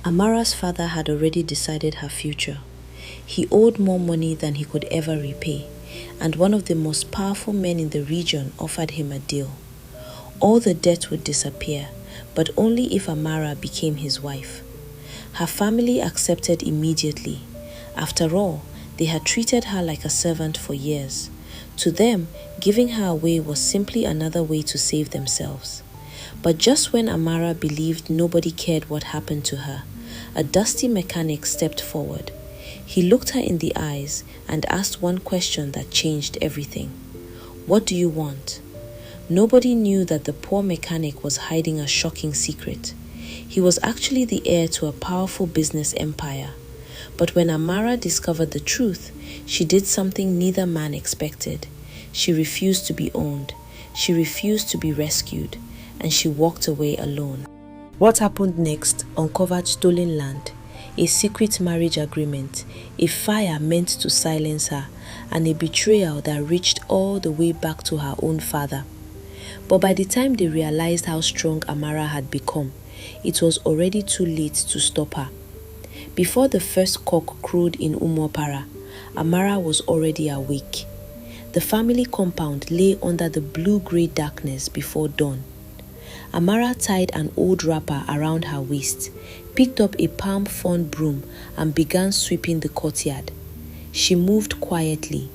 Amara's father had already decided her future. He owed more money than he could ever repay, and one of the most powerful men in the region offered him a deal. All the debt would disappear, but only if Amara became his wife. Her family accepted immediately. After all, they had treated her like a servant for years. To them, giving her away was simply another way to save themselves. But just when Amara believed nobody cared what happened to her, a dusty mechanic stepped forward. He looked her in the eyes and asked one question that changed everything. "What do you want?" Nobody knew that the poor mechanic was hiding a shocking secret. He was actually the heir to a powerful business empire. But when Amara discovered the truth, she did something neither man expected. She refused to be owned. She refused to be rescued. And she walked away alone. What happened next uncovered stolen land, a secret marriage agreement, a fire meant to silence her, and a betrayal that reached all the way back to her own father. But by the time they realized how strong Amara had become, it was already too late to stop her. Before the first cock crowed in Umopara, Amara was already awake. The family compound lay under the blue-grey darkness before dawn. Amara tied an old wrapper around her waist, picked up a palm frond broom, and began sweeping the courtyard. She moved quietly.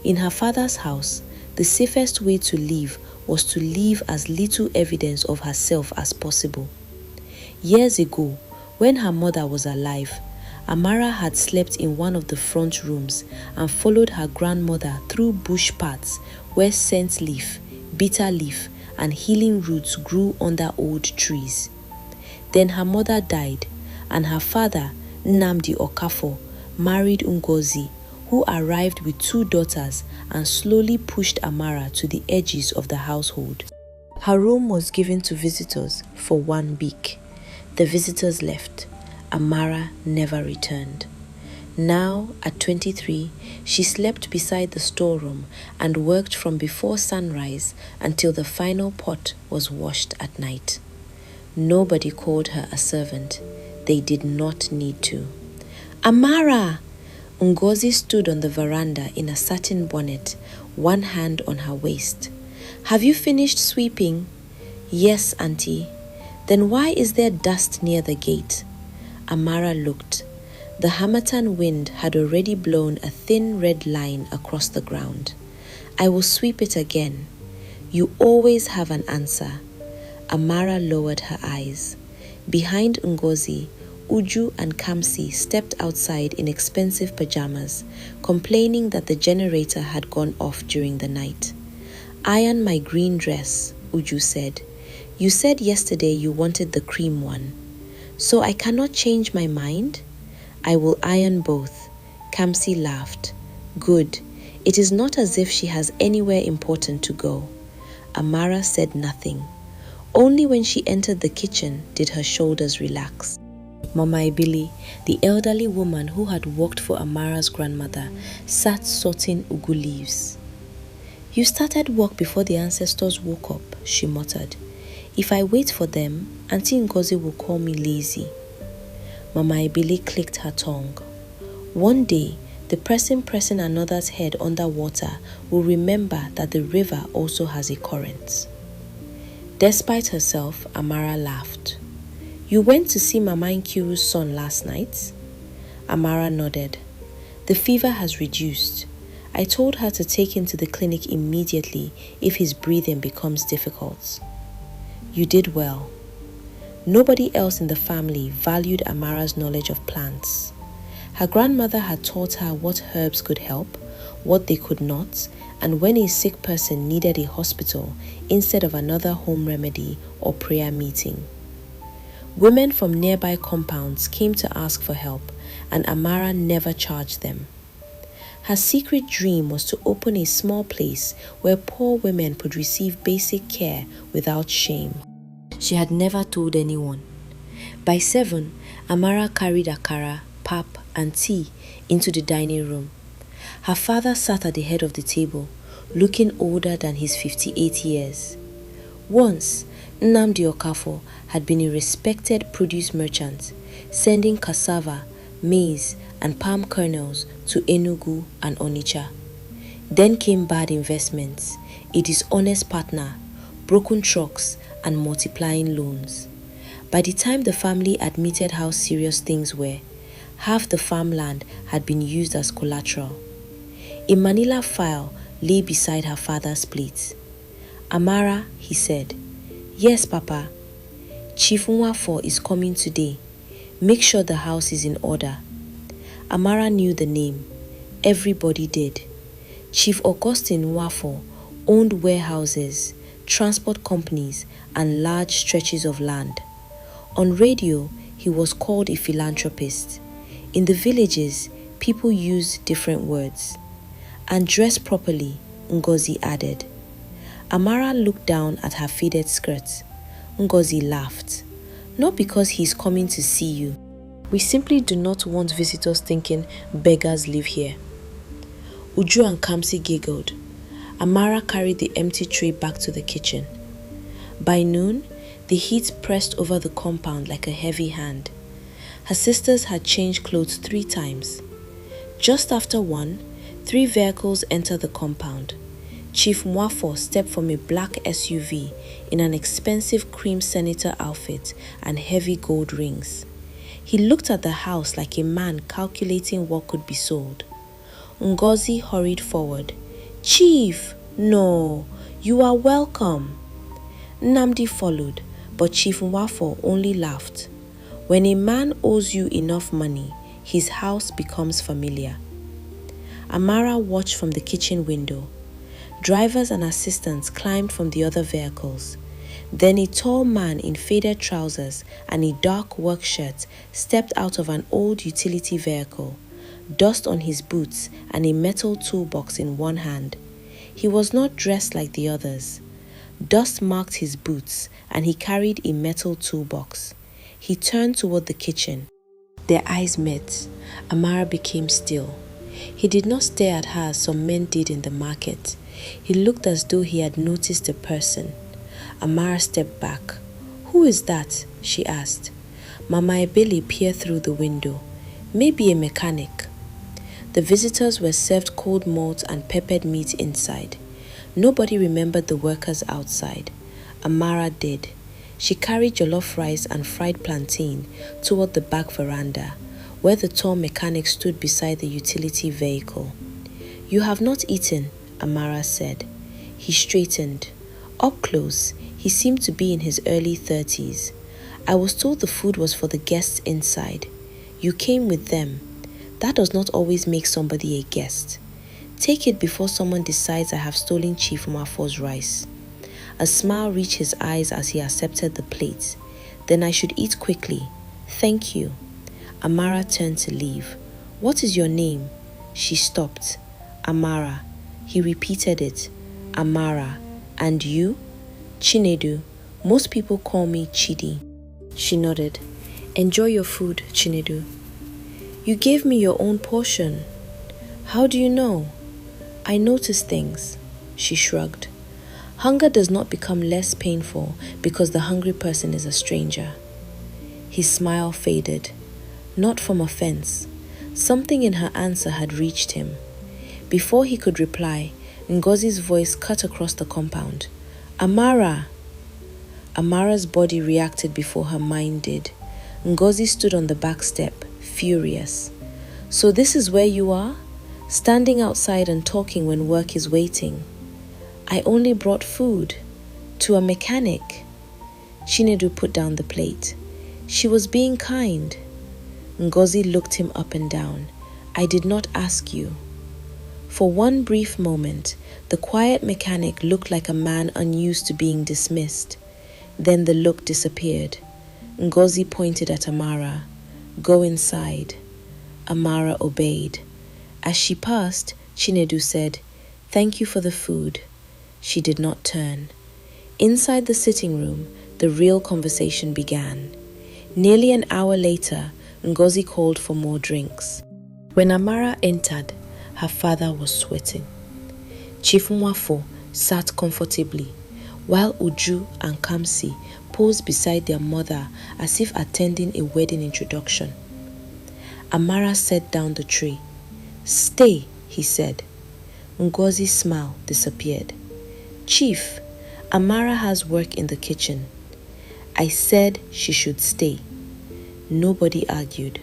In her father's house, the safest way to live was to leave as little evidence of herself as possible. Years ago, when her mother was alive, Amara had slept in one of the front rooms and followed her grandmother through bush paths where scent leaf, bitter leaf, and healing roots grew under old trees. Then her mother died, and her father, Nnamdi Okafor, married Ngozi, who arrived with 2 daughters and slowly pushed Amara to the edges of the household. Her room was given to visitors for 1 week. The visitors left. Amara never returned. Now, at 23, she slept beside the storeroom and worked from before sunrise until the final pot was washed at night. Nobody called her a servant. They did not need to. "Amara!" Ngozi stood on the veranda in a satin bonnet, one hand on her waist. "Have you finished sweeping?" "Yes, Auntie." "Then why is there dust near the gate?" Amara looked. The harmattan wind had already blown a thin red line across the ground. "I will sweep it again." "You always have an answer." Amara lowered her eyes. Behind Ngozi, Uju and Kamsi stepped outside in expensive pajamas, complaining that the generator had gone off during the night. "Iron my green dress," Uju said. "You said yesterday you wanted the cream one." "So I cannot change my mind?" "I will iron both." Kamsi laughed. "Good. It is not as if she has anywhere important to go." Amara said nothing. Only when she entered the kitchen did her shoulders relax. Mama Ibili, the elderly woman who had worked for Amara's grandmother, sat sorting ugu leaves. "You started work before the ancestors woke up," she muttered. "If I wait for them, Auntie Ngozi will call me lazy." Mama Ibili clicked her tongue. One day, the person pressing another's head underwater will remember that the river also has a current. Despite herself, Amara laughed. "You went to see Mama Nkiru's son last night?" Amara nodded. "The fever has reduced. I told her to take him to the clinic immediately if his breathing becomes difficult." "You did well." Nobody else in the family valued Amara's knowledge of plants. Her grandmother had taught her what herbs could help, what they could not, and when a sick person needed a hospital instead of another home remedy or prayer meeting. Women from nearby compounds came to ask for help, and Amara never charged them. Her secret dream was to open a small place where poor women could receive basic care without shame. She had never told anyone. By 7, Amara carried akara, pap, and tea into the dining room. Her father sat at the head of the table, looking older than his 58 years. Once, Nnamdi Okafor had been a respected produce merchant. sending cassava, maize, and palm kernels to Enugu and Onitsha. Then came bad investments, a dishonest partner, broken trucks, and multiplying loans. By the time the family admitted how serious things were, half the farmland had been used as collateral. A manila file lay beside her father's plate. "Amara," he said. "Yes, Papa. Chief Nwafo is coming today. Make sure the house is in order." Amara knew the name. Everybody did. Chief Augustine Nwafo owned warehouses, transport companies, and large stretches of land. On radio, he was called a philanthropist. In the villages, people used different words. "And dress properly," Ngozi added. Amara looked down at her faded skirt. Ngozi laughed. "Not because he's coming to see you. We simply do not want visitors thinking beggars live here." Uju and Kamsi giggled. Amara carried the empty tray back to the kitchen. By noon, the heat pressed over the compound like a heavy hand. Her sisters had changed clothes 3 times. Just after 1, 3 vehicles entered the compound. Chief Nwafo stepped from a black SUV in an expensive cream senator outfit and heavy gold rings. He looked at the house like a man calculating what could be sold. Ngozi hurried forward. "Chief, no, you are welcome." Nnamdi followed, but Chief Nwafo only laughed. When a man owes you enough money, his house becomes familiar. Amara watched from the kitchen window. Drivers and assistants climbed from the other vehicles. Then a tall man in faded trousers and a dark work shirt stepped out of an old utility vehicle, dust on his boots and a metal toolbox in one hand. He was not dressed like the others. Dust marked his boots and he carried a metal toolbox. He turned toward the kitchen. Their eyes met. Amara became still. He did not stare at her as some men did in the market. He looked as though he had noticed a person. Amara stepped back. "Who is that?" she asked. Mama Ebele peered through the window. "Maybe a mechanic." The visitors were served cold malt and peppered meat inside. Nobody remembered the workers outside. Amara did. She carried jollof rice and fried plantain toward the back veranda, where the tall mechanic stood beside the utility vehicle. "You have not eaten," Amara said. He straightened. Up close, he seemed to be in his early 30s. "I was told the food was for the guests inside. You came with them. That does not always make somebody a guest. Take it before someone decides I have stolen Chief Nwafo's rice." A smile reached his eyes as he accepted the plate. "Then I should eat quickly. Thank you." Amara turned to leave. "What is your name?" She stopped. "Amara." He repeated it. "Amara. And you?" "Chinedu. Most people call me Chidi." She nodded. "Enjoy your food, Chinedu." "You gave me your own portion." "How do you know?" "I notice things." She shrugged. Hunger does not become less painful because the hungry person is a stranger. His smile faded. Not from offense. Something in her answer had reached him. Before he could reply, Ngozi's voice cut across the compound. "Amara!" Amara's body reacted before her mind did. Ngozi stood on the back step, furious. "So this is where you are? Standing outside and talking when work is waiting." "I only brought food." "To a mechanic." Chinedu put down the plate. She was being kind. Ngozi looked him up and down. "I did not ask you." For one brief moment, the quiet mechanic looked like a man unused to being dismissed. Then the look disappeared. Ngozi pointed at Amara. "Go inside." Amara obeyed. As she passed, Chinedu said, "Thank you for the food." She did not turn. Inside the sitting room, the real conversation began. Nearly an hour later, Ngozi called for more drinks. When Amara entered, her father was sweating. Chief Nwafo sat comfortably, while Uju and Kamsi posed beside their mother as if attending a wedding introduction. Amara set down the tray. "Stay," he said. Ngozi's smile disappeared. "Chief, Amara has work in the kitchen. I said she should stay." Nobody argued.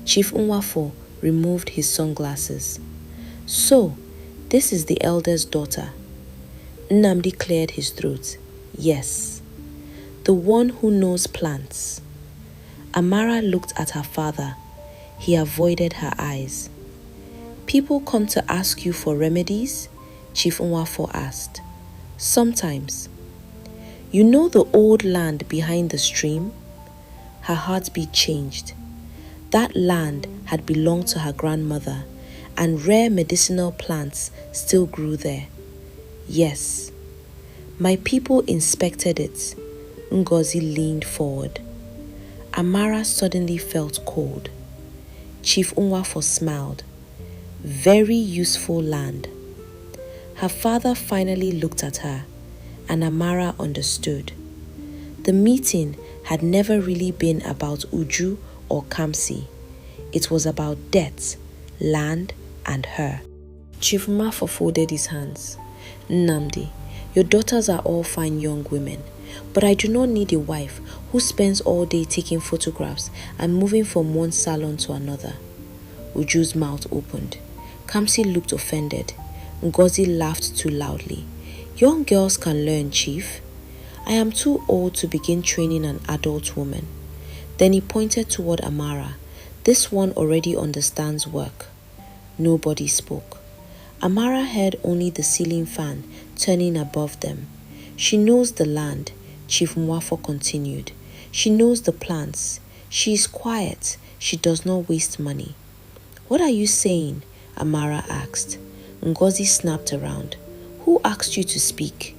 Chief Nwafo removed his sunglasses. "So, this is the elder's daughter." Nnamdi cleared his throat. "Yes. The one who knows plants." Amara looked at her father. He avoided her eyes. "People come to ask you for remedies?" Chief Nwafo asked. "Sometimes." "You know the old land behind the stream?" Her heartbeat changed. That land had belonged to her grandmother, and rare medicinal plants still grew there. "Yes." "My people inspected it." Ngozi leaned forward. Amara suddenly felt cold. Chief Nwafo smiled. "Very useful land." Her father finally looked at her, and Amara understood. The meeting had never really been about Uju or Kamsi. It was about debt, land, and her. Chief Nwafo folded his hands. "Nnamdi, your daughters are all fine young women, but I do not need a wife who spends all day taking photographs and moving from one salon to another." Uju's mouth opened. Kamsi looked offended. Ngozi laughed too loudly. "Young girls can learn, Chief. I am too old to begin training an adult woman." Then he pointed toward Amara. "This one already understands work." Nobody spoke. Amara heard only the ceiling fan turning above them. "She knows the land," Chief Nwafo continued. "She knows the plants. She is quiet. She does not waste money." "What are you saying?" Amara asked. Ngozi snapped around. "Who asked you to speak?"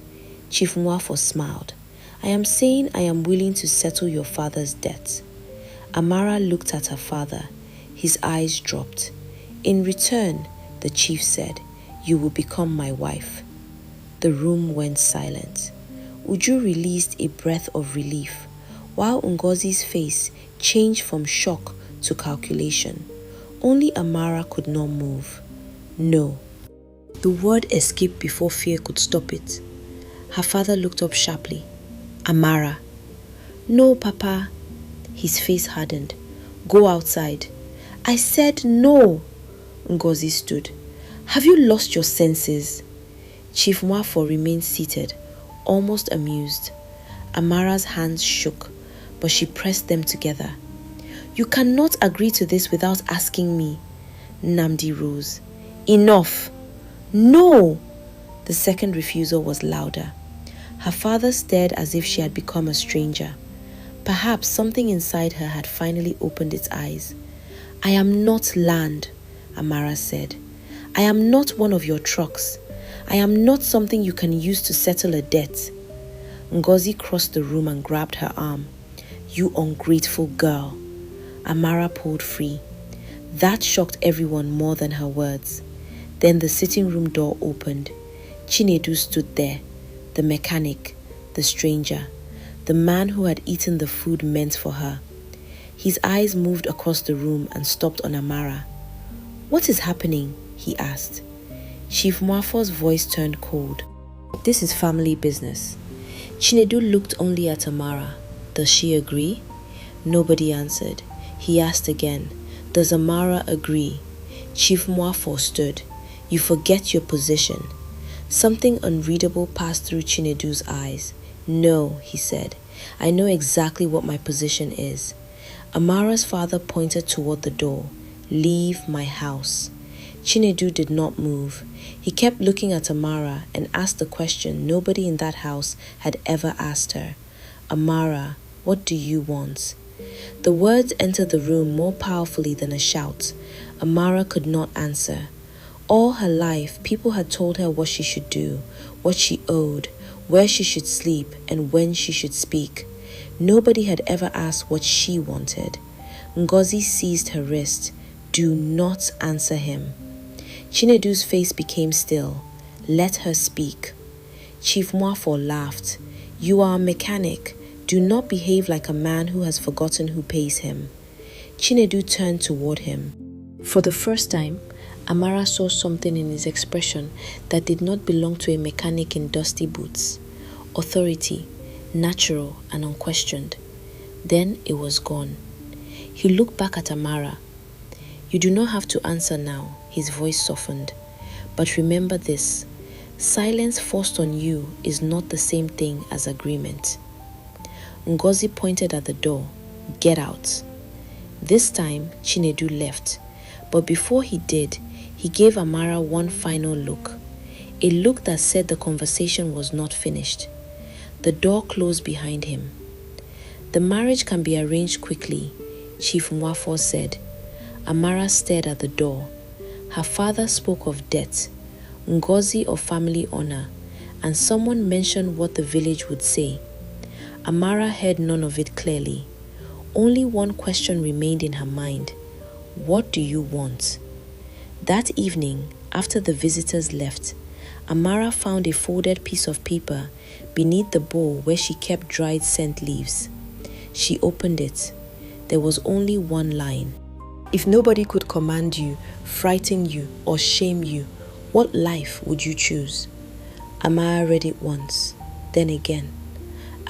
Chief Nwafo smiled. "I am saying I am willing to settle your father's debt." Amara looked at her father. His eyes dropped. "In return," the chief said, "you will become my wife." The room went silent. Uju released a breath of relief, while Ngozi's face changed from shock to calculation. Only Amara could not move. "No." The word escaped before fear could stop it. Her father looked up sharply. "Amara." "No, Papa." His face hardened. "Go outside." "I said no." Ngozi stood. "Have you lost your senses?" Chief Nwafo remained seated, almost amused. Amara's hands shook, but she pressed them together. "You cannot agree to this without asking me." Nnamdi rose. "Enough." "No!" The second refusal was louder. Her father stared as if she had become a stranger. Perhaps something inside her had finally opened its eyes. "I am not land," Amara said. "I am not one of your trucks. I am not something you can use to settle a debt." Ngozi crossed the room and grabbed her arm. "You ungrateful girl." Amara pulled free. That shocked everyone more than her words. Then the sitting room door opened. Chinedu stood there, the mechanic, the stranger, the man who had eaten the food meant for her. His eyes moved across the room and stopped on Amara. "What is happening?" he asked. Chief Mwafo's voice turned cold. "This is family business." Chinedu looked only at Amara. "Does she agree?" Nobody answered. He asked again, "Does Amara agree?" Chief Mwafo stood. "You forget your position." Something unreadable passed through Chinedu's eyes. "No," he said. "I know exactly what my position is." Amara's father pointed toward the door. "Leave my house." Chinedu did not move. He kept looking at Amara and asked the question nobody in that house had ever asked her. "Amara, what do you want?" The words entered the room more powerfully than a shout. Amara could not answer. All her life, people had told her what she should do, what she owed, where she should sleep, and when she should speak. Nobody had ever asked what she wanted. Ngozi seized her wrist. "Do not answer him." Chinedu's face became still. "Let her speak." Chief Mwafo laughed. "You are a mechanic. Do not behave like a man who has forgotten who pays him. Chinedu turned toward him. For the first time, Amara saw something in his expression that did not belong to a mechanic in dusty boots. Authority, natural and unquestioned. Then it was gone. He looked back at Amara. You do not have to answer now, his voice softened. But remember this, silence forced on you is not the same thing as agreement. Ngozi pointed at the door. Get out. This time, Chinedu left. But before he did, he gave Amara one final look. A look that said the conversation was not finished. The door closed behind him. The marriage can be arranged quickly, Chief Mwafo said. Amara stared at the door. Her father spoke of debt, Ngozi of family honor, and someone mentioned what the village would say. Amara heard none of it clearly. Only one question remained in her mind. What do you want? That evening, after the visitors left, Amara found a folded piece of paper beneath the bowl where she kept dried scent leaves. She opened it. There was only one line. If nobody could command you, frighten you, or shame you, what life would you choose? Amara read it once, then again.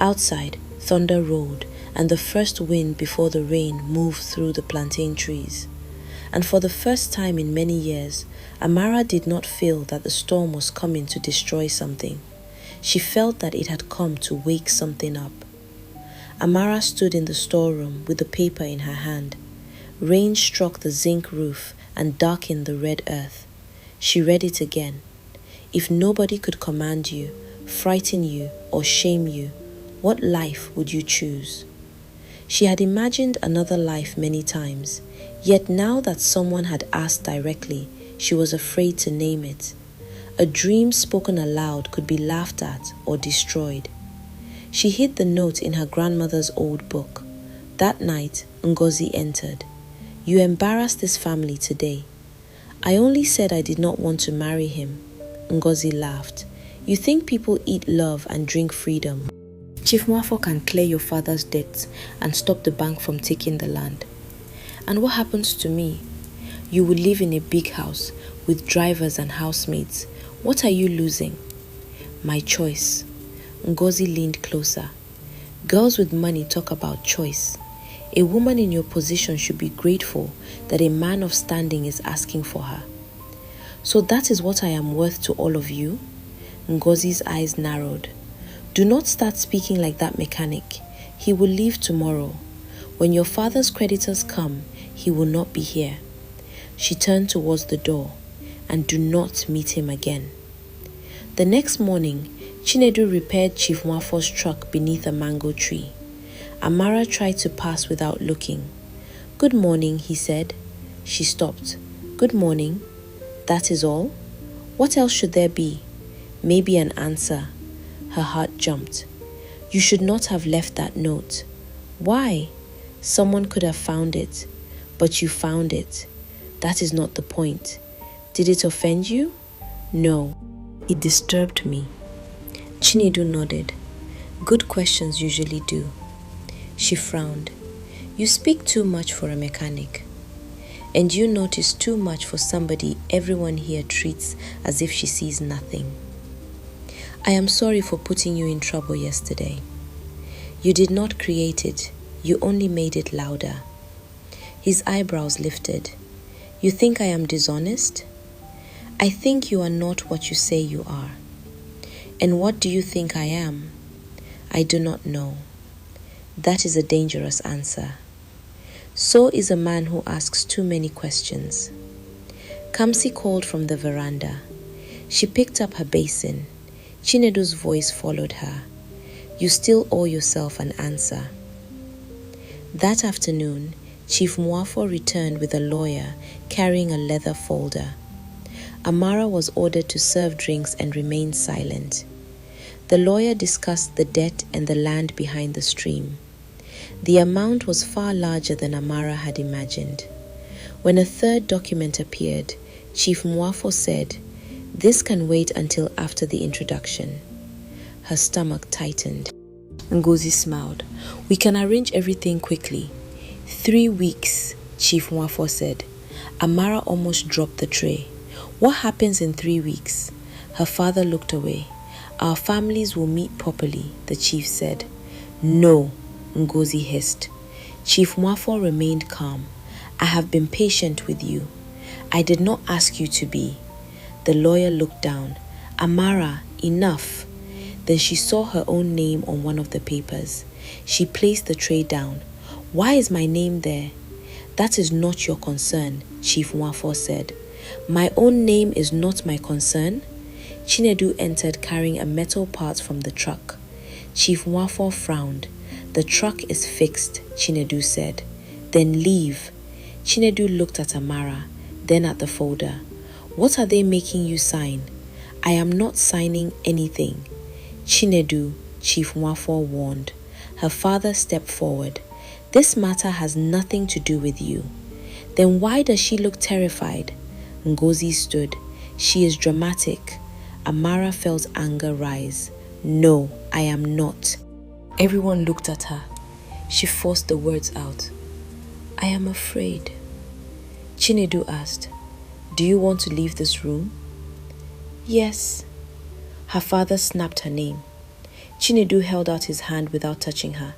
Outside, thunder rolled, and the first wind before the rain moved through the plantain trees. And for the first time in many years, Amara did not feel that the storm was coming to destroy something. She felt that it had come to wake something up. Amara stood in the storeroom with the paper in her hand. Rain struck the zinc roof and darkened the red earth. She read it again. If nobody could command you, frighten you, or shame you, what life would you choose? She had imagined another life many times, yet now that someone had asked directly, she was afraid to name it. A dream spoken aloud could be laughed at or destroyed. She hid the note in her grandmother's old book. That night, Ngozi entered. You embarrassed this family today. I only said I did not want to marry him. Ngozi laughed. You think people eat love and drink freedom. Chief Mwafo can clear your father's debts and stop the bank from taking the land. And what happens to me? You will live in a big house with drivers and housemaids. What are you losing? My choice. Ngozi leaned closer. Girls with money talk about choice. A woman in your position should be grateful that a man of standing is asking for her. So that is what I am worth to all of you? Ngozi's eyes narrowed. Do not start speaking like that mechanic. He will leave tomorrow. When your father's creditors come, he will not be here. She turned towards the door. And do not meet him again. The next morning, Chinedu repaired Chief Mwafo's truck beneath a mango tree. Amara tried to pass without looking. Good morning, he said. She stopped. Good morning. That is all? What else should there be? Maybe an answer. Her heart jumped. You should not have left that note. Why? Someone could have found it. But you found it. That is not the point. Did it offend you? No. It disturbed me. Chinedu nodded. Good questions usually do. She frowned. You speak too much for a mechanic. And you notice too much for somebody everyone here treats as if she sees nothing. I am sorry for putting you in trouble yesterday. You did not create it. You only made it louder. His eyebrows lifted. You think I am dishonest? I think you are not what you say you are. And what do you think I am? I do not know. That is a dangerous answer. So is a man who asks too many questions. Kamsi called from the veranda. She picked up her basin. Chinedu's voice followed her. You still owe yourself an answer. That afternoon, Chief Mwafo returned with a lawyer carrying a leather folder. Amara was ordered to serve drinks and remain silent. The lawyer discussed the debt and the land behind the stream. The amount was far larger than Amara had imagined. When a third document appeared, Chief Mwafo said, This can wait until after the introduction. Her stomach tightened. Ngozi smiled. We can arrange everything quickly. 3 weeks, Chief Nwafo said. Amara almost dropped the tray. What happens in 3 weeks? Her father looked away. Our families will meet properly, the chief said. No, Ngozi hissed. Chief Nwafo remained calm. I have been patient with you. I did not ask you to be. The lawyer looked down. Amara, enough. Then she saw her own name on one of the papers. She placed the tray down. Why is my name there? That is not your concern, Chief Nwafo said. My own name is not my concern? Chinedu entered carrying a metal part from the truck. Chief Nwafo frowned. The truck is fixed, Chinedu said. Then leave. Chinedu looked at Amara, then at the folder. What are they making you sign? I am not signing anything. Chinedu, Chief Nwafo warned. Her father stepped forward. This matter has nothing to do with you. Then why does she look terrified? Ngozi stood. She is dramatic. Amara felt anger rise. No, I am not. Everyone looked at her. She forced the words out. I am afraid. Chinedu asked, Do you want to leave this room? Yes. Her father snapped her name. Chinedu held out his hand without touching her.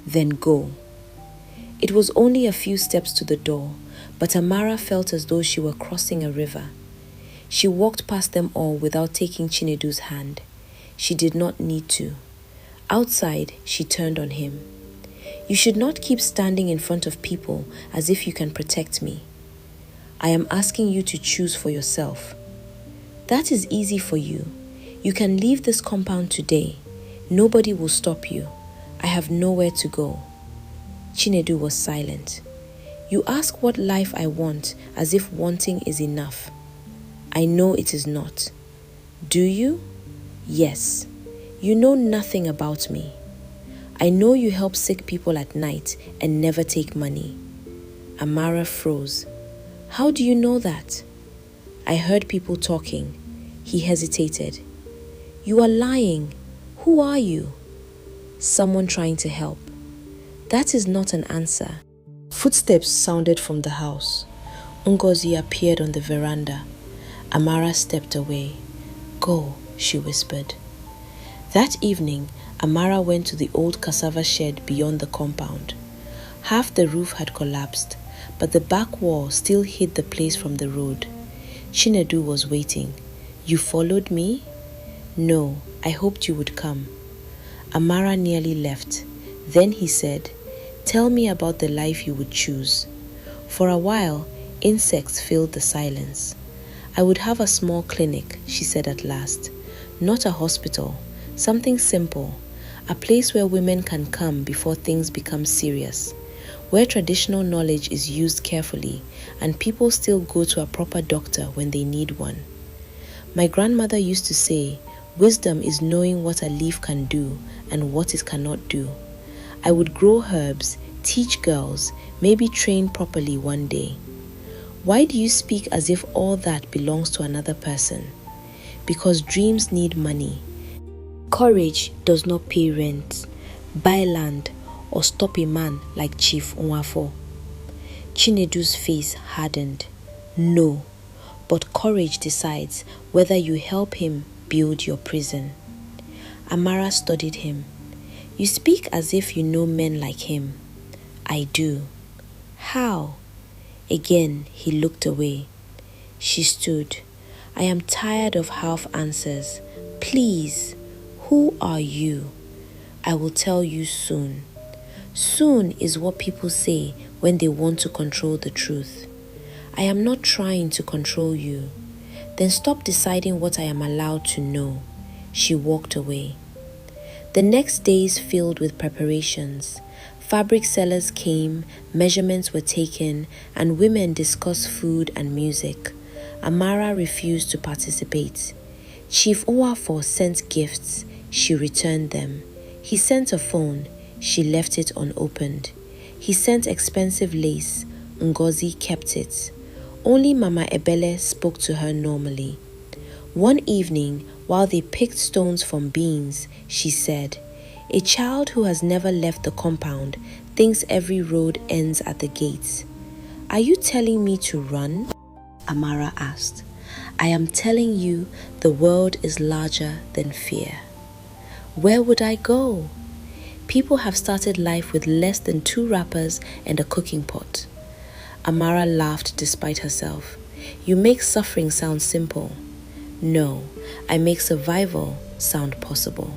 Then go. It was only a few steps to the door, but Amara felt as though she were crossing a river. She walked past them all without taking Chinedu's hand. She did not need to. Outside, she turned on him. You should not keep standing in front of people as if you can protect me. I am asking you to choose for yourself. That is easy for you. You can leave this compound today. Nobody will stop you. I have nowhere to go. Chinedu was silent. You ask what life I want as if wanting is enough. I know it is not. Do you? Yes. You know nothing about me. I know you help sick people at night and never take money. Amara froze. How do you know that? I heard people talking. He hesitated. You are lying. Who are you? Someone trying to help. That is not an answer. Footsteps sounded from the house. Ngozi appeared on the veranda. Amara stepped away. Go, she whispered. That evening, Amara went to the old cassava shed beyond the compound. Half the roof had collapsed, but the back wall still hid the place from the road. Chinedu was waiting. You followed me? No, I hoped you would come. Amara nearly left. Then he said, Tell me about the life you would choose. For a while, insects filled the silence. I would have a small clinic, she said at last. Not a hospital, something simple. A place where women can come before things become serious. Where traditional knowledge is used carefully and people still go to a proper doctor when they need one. My grandmother used to say, wisdom is knowing what a leaf can do and what it cannot do. I would grow herbs, teach girls, maybe train properly one day. Why do you speak as if all that belongs to another person? Because dreams need money. Courage does not pay rent, buy land, or stop a man like Chief Nwafo. Chinedu's face hardened. No, but courage decides whether you help him build your prison. Amara studied him. You speak as if you know men like him. I do. How? Again, he looked away. She stood. I am tired of half answers. Please, who are you? I will tell you soon. Soon is what people say when they want to control the truth. I am not trying to control you. Then stop deciding what I am allowed to know. She walked away. The next days filled with preparations. Fabric sellers came, measurements were taken, and women discussed food and music. Amara refused to participate. Chief Nwafo sent gifts. She returned them. He sent a phone. She left it unopened. He sent expensive lace. Ngozi kept it. Only Mama Ebele spoke to her normally. One evening, while they picked stones from beans, she said, A child who has never left the compound thinks every road ends at the gates. Are you telling me to run? Amara asked. I am telling you the world is larger than fear. Where would I go? People have started life with less than 2 wrappers and a cooking pot. Amara laughed despite herself. You make suffering sound simple. No, I make survival sound possible.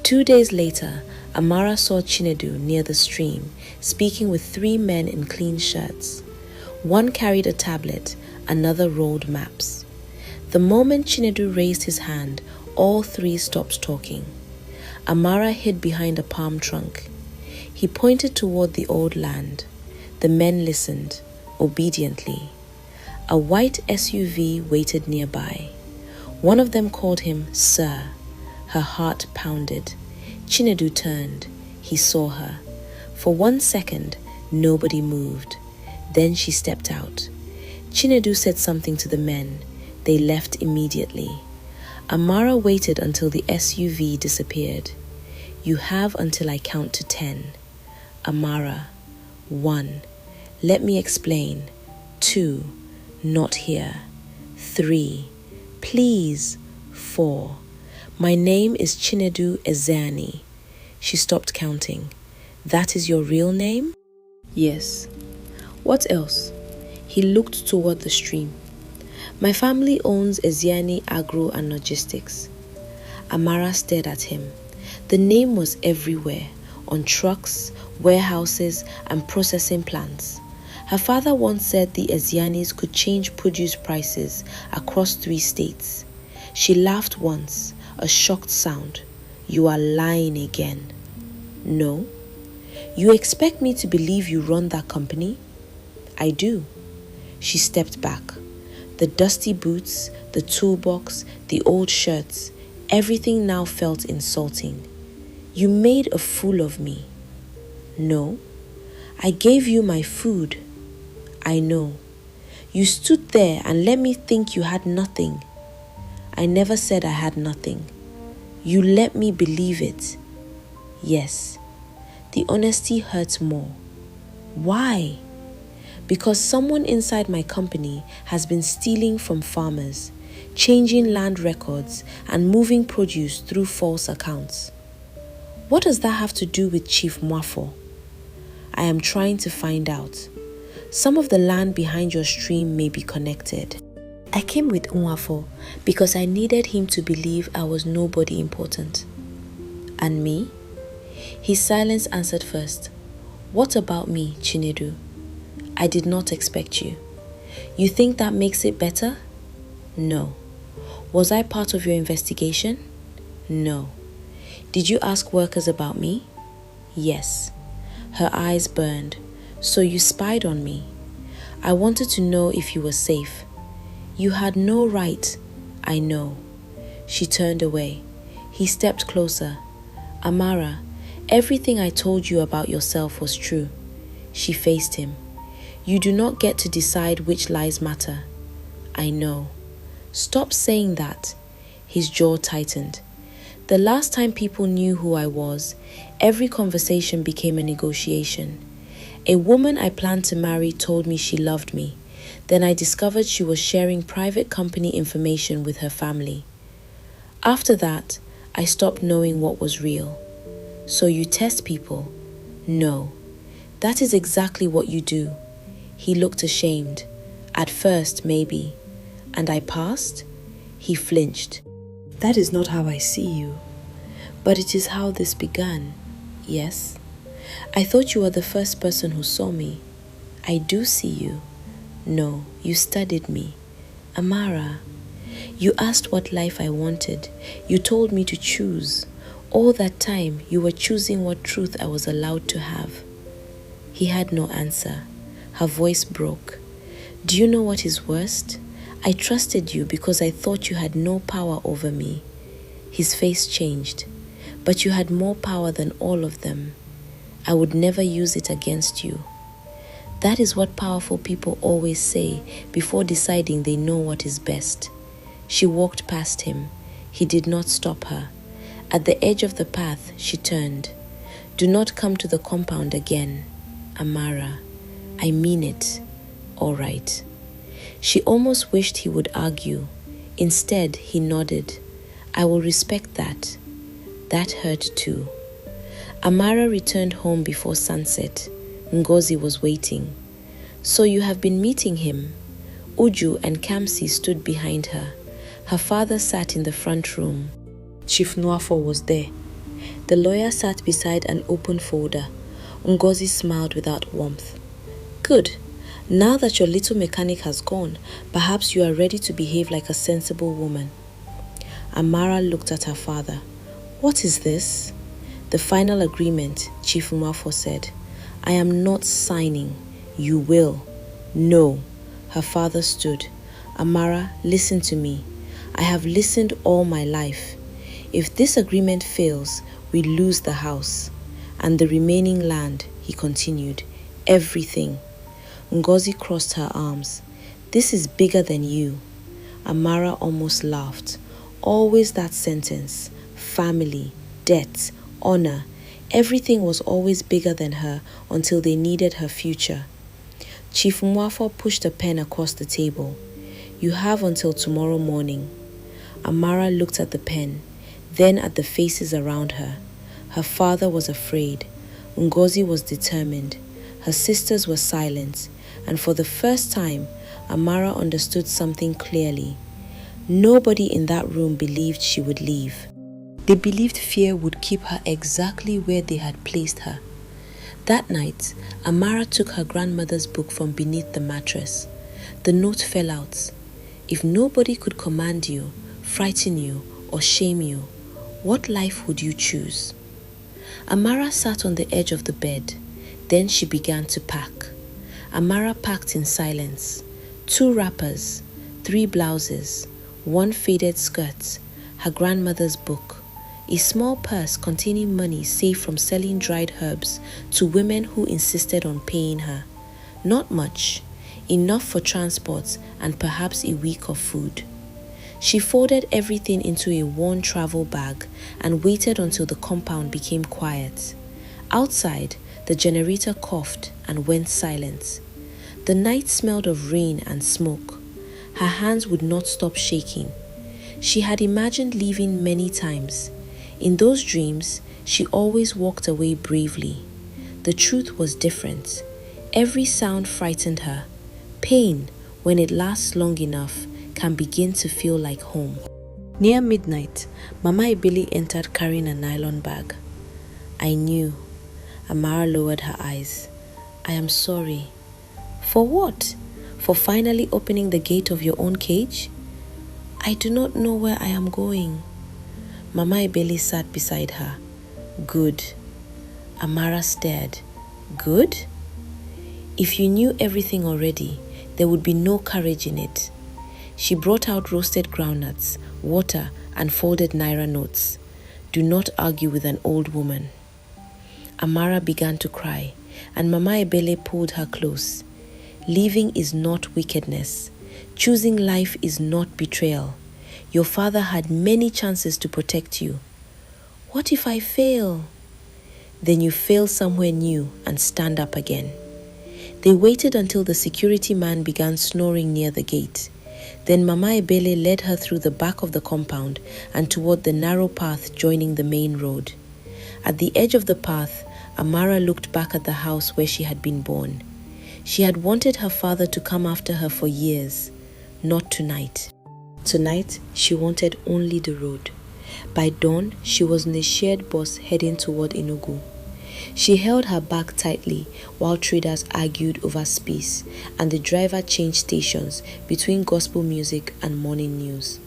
2 days later, Amara saw Chinedu near the stream, speaking with 3 men in clean shirts. One carried a tablet, another rolled maps. The moment Chinedu raised his hand, all 3 stopped talking. Amara hid behind a palm trunk. He pointed toward the old land. The men listened, obediently. A white SUV waited nearby. One of them called him Sir. Her heart pounded. Chinedu turned. He saw her. For 1 second, nobody moved. Then she stepped out. Chinedu said something to the men. They left immediately. Amara waited until the SUV disappeared. You have until I count to 10. Amara. 1. Let me explain. 2. Not here. 3. Please. 4. My name is Chinedu Ezani. She stopped counting. That is your real name? Yes. What else? He looked toward the stream. My family owns Eziani Agro and Logistics. Amara stared at him. The name was everywhere, on trucks, warehouses, and processing plants. Her father once said the Ezianis could change produce prices across 3 states. She laughed once, a shocked sound. You are lying again. No. You expect me to believe you run that company? I do. She stepped back. The dusty boots, the toolbox, the old shirts, everything now felt insulting. You made a fool of me. No. I gave you my food. I know. You stood there and let me think you had nothing. I never said I had nothing. You let me believe it. Yes. The honesty hurts more. Why? Because someone inside my company has been stealing from farmers, changing land records, and moving produce through false accounts. What does that have to do with Chief Mwafo? I am trying to find out. Some of the land behind your stream may be connected. I came with Mwafo because I needed him to believe I was nobody important. And me? His silence answered first. What about me, Chinedu? I did not expect you. You think that makes it better? No. Was I part of your investigation? No. Did you ask workers about me? Yes. Her eyes burned. So you spied on me. I wanted to know if you were safe. You had no right. I know. She turned away. He stepped closer. Amara, everything I told you about yourself was true. She faced him. You do not get to decide which lies matter. I know. Stop saying that. His jaw tightened. The last time people knew who I was, every conversation became a negotiation. A woman I planned to marry told me she loved me. Then I discovered she was sharing private company information with her family. After that, I stopped knowing what was real. So you test people? No. That is exactly what you do. He looked ashamed. At first, maybe. And I passed? He flinched. That is not how I see you. But it is how this began. Yes? I thought you were the first person who saw me. I do see you. No, you studied me. Amara, you asked what life I wanted. You told me to choose. All that time, you were choosing what truth I was allowed to have. He had no answer. Her voice broke. Do you know what is worst? I trusted you because I thought you had no power over me. His face changed. But you had more power than all of them. I would never use it against you. That is what powerful people always say before deciding they know what is best. She walked past him. He did not stop her. At the edge of the path, she turned. "Do not come to the compound again, Amara. I mean it. All right." She almost wished he would argue. Instead, he nodded. "I will respect that." That hurt too. Amara returned home before sunset. Ngozi was waiting. "So you have been meeting him?" Uju and Kamsi stood behind her. Her father sat in the front room. Chief Nwafo was there. The lawyer sat beside an open folder. Ngozi smiled without warmth. "Good. Now that your little mechanic has gone, perhaps you are ready to behave like a sensible woman." Amara looked at her father. "What is this?" "The final agreement," Chief Nwafo said. "I am not signing. You will." "No." Her father stood. "Amara, listen to me. I have listened all my life. If this agreement fails, we lose the house. And the remaining land," he continued. "Everything." Ngozi crossed her arms. "This is bigger than you." Amara almost laughed. Always that sentence. Family, debt, honor. Everything was always bigger than her until they needed her future. Chief Mwafo pushed a pen across the table. "You have until tomorrow morning." Amara looked at the pen, then at the faces around her. Her father was afraid. Ngozi was determined. Her sisters were silent. And for the first time, Amara understood something clearly. Nobody in that room believed she would leave. They believed fear would keep her exactly where they had placed her. That night, Amara took her grandmother's book from beneath the mattress. The note fell out. If nobody could command you, frighten you, or shame you, what life would you choose? Amara sat on the edge of the bed. Then she began to pack. Amara packed in silence. 2 wrappers, 3 blouses, 1 faded skirt, her grandmother's book, a small purse containing money saved from selling dried herbs to women who insisted on paying her. Not much, enough for transport and perhaps a week of food. She folded everything into a worn travel bag and waited until the compound became quiet. Outside, the generator coughed and went silent. The night smelled of rain and smoke. Her hands would not stop shaking. She had imagined leaving many times. In those dreams, she always walked away bravely. The truth was different. Every sound frightened her. Pain, when it lasts long enough, can begin to feel like home. Near midnight, Mama Ibili entered carrying a nylon bag. "I knew." Amara lowered her eyes. "I am sorry." "For what? For finally opening the gate of your own cage?" "I do not know where I am going." Mama Ibili sat beside her. "Good." Amara stared. "Good?" "If you knew everything already, there would be no courage in it." She brought out roasted groundnuts, water, and folded naira notes. "Do not argue with an old woman." Amara began to cry, and Mama Ebele pulled her close. Leaving is not wickedness. Choosing life is not betrayal. Your father had many chances to protect you. "What if I fail?" "Then you fail somewhere new and stand up again." They waited until the security man began snoring near the gate. Then Mama Ebele led her through the back of the compound and toward the narrow path joining the main road. At the edge of the path, Amara looked back at the house where she had been born. She had wanted her father to come after her for years. Not tonight. Tonight, she wanted only the road. By dawn, she was in a shared bus heading toward Enugu. She held her bag tightly while traders argued over space and the driver changed stations between gospel music and morning news.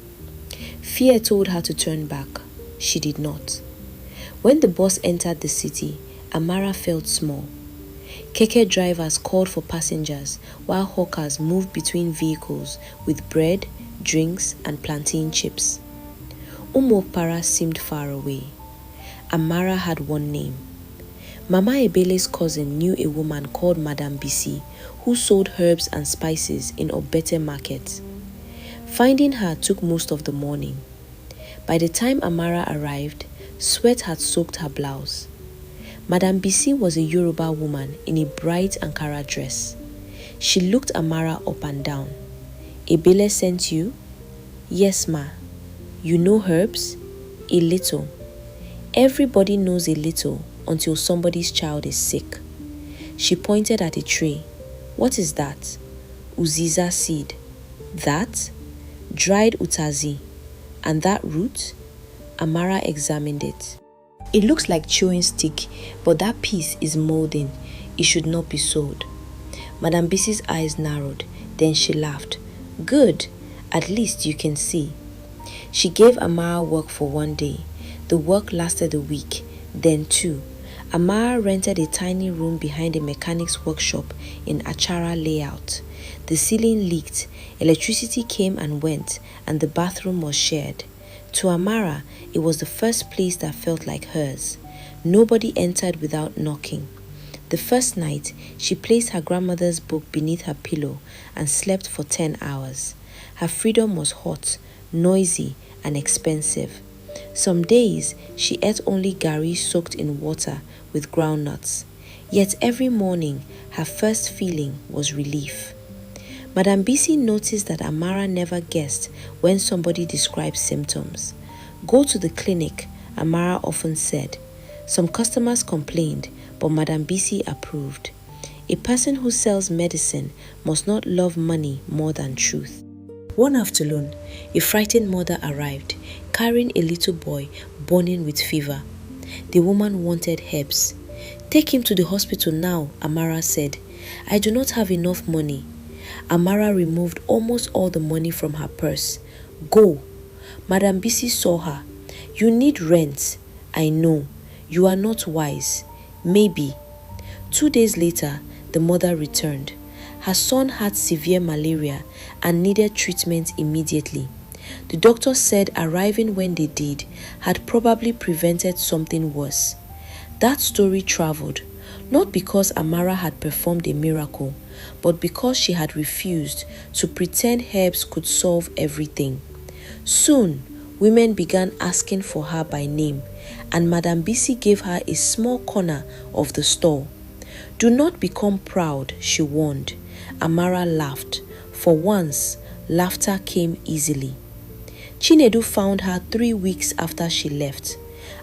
Fear told her to turn back. She did not. When the bus entered the city, Amara felt small. Keke drivers called for passengers while hawkers moved between vehicles with bread, drinks, and plantain chips. Umokpara seemed far away. Amara had one name. Mama Ebele's cousin knew a woman called Madame Bisi who sold herbs and spices in Obete market. Finding her took most of the morning. By the time Amara arrived, Sweat had soaked her blouse. Madame Bisi was a Yoruba woman in a bright Ankara dress. She looked Amara up and down. "Ebele sent you?" "Yes, ma." "You know herbs?" "A little." Everybody knows a little until somebody's child is sick. She pointed at a tray. "What is that?" "Uziza seed." "That?" "Dried utazi." "And that root?" Amara examined it. "It looks like chewing stick, but that piece is molding. It should not be sold." Madame Bisi's eyes narrowed. Then she laughed. "Good. At least you can see." She gave Amara work for one day. The work lasted a week, then two. Amara rented a tiny room behind a mechanic's workshop in Achara layout. The ceiling leaked, electricity came and went, and the bathroom was shared. To Amara, it was the first place that felt like hers. Nobody entered without knocking. The first night, she placed her grandmother's book beneath her pillow and slept for 10 hours. Her freedom was hot, noisy, and expensive. Some days, she ate only gari soaked in water with groundnuts. Yet every morning, her first feeling was relief. Madame Bisi noticed that Amara never guessed when somebody described symptoms. "Go to the clinic," Amara often said. Some customers complained, but Madame Bisi approved. A person who sells medicine must not love money more than truth. One afternoon, a frightened mother arrived, carrying a little boy burning with fever. The woman wanted herbs. "Take him to the hospital now," Amara said. "I do not have enough money." Amara removed almost all the money from her purse. "Go." Madame Bisi saw her. "You need rent." "I know. You are not wise." "Maybe." 2 days later, the mother returned. Her son had severe malaria and needed treatment immediately. The doctor said arriving when they did had probably prevented something worse. That story traveled, not because Amara had performed a miracle, but because she had refused to pretend herbs could solve everything. Soon, women began asking for her by name, and Madame Bisi gave her a small corner of the store. "Do not become proud," she warned. Amara laughed. For once, laughter came easily. Chinedu found her 3 weeks after she left.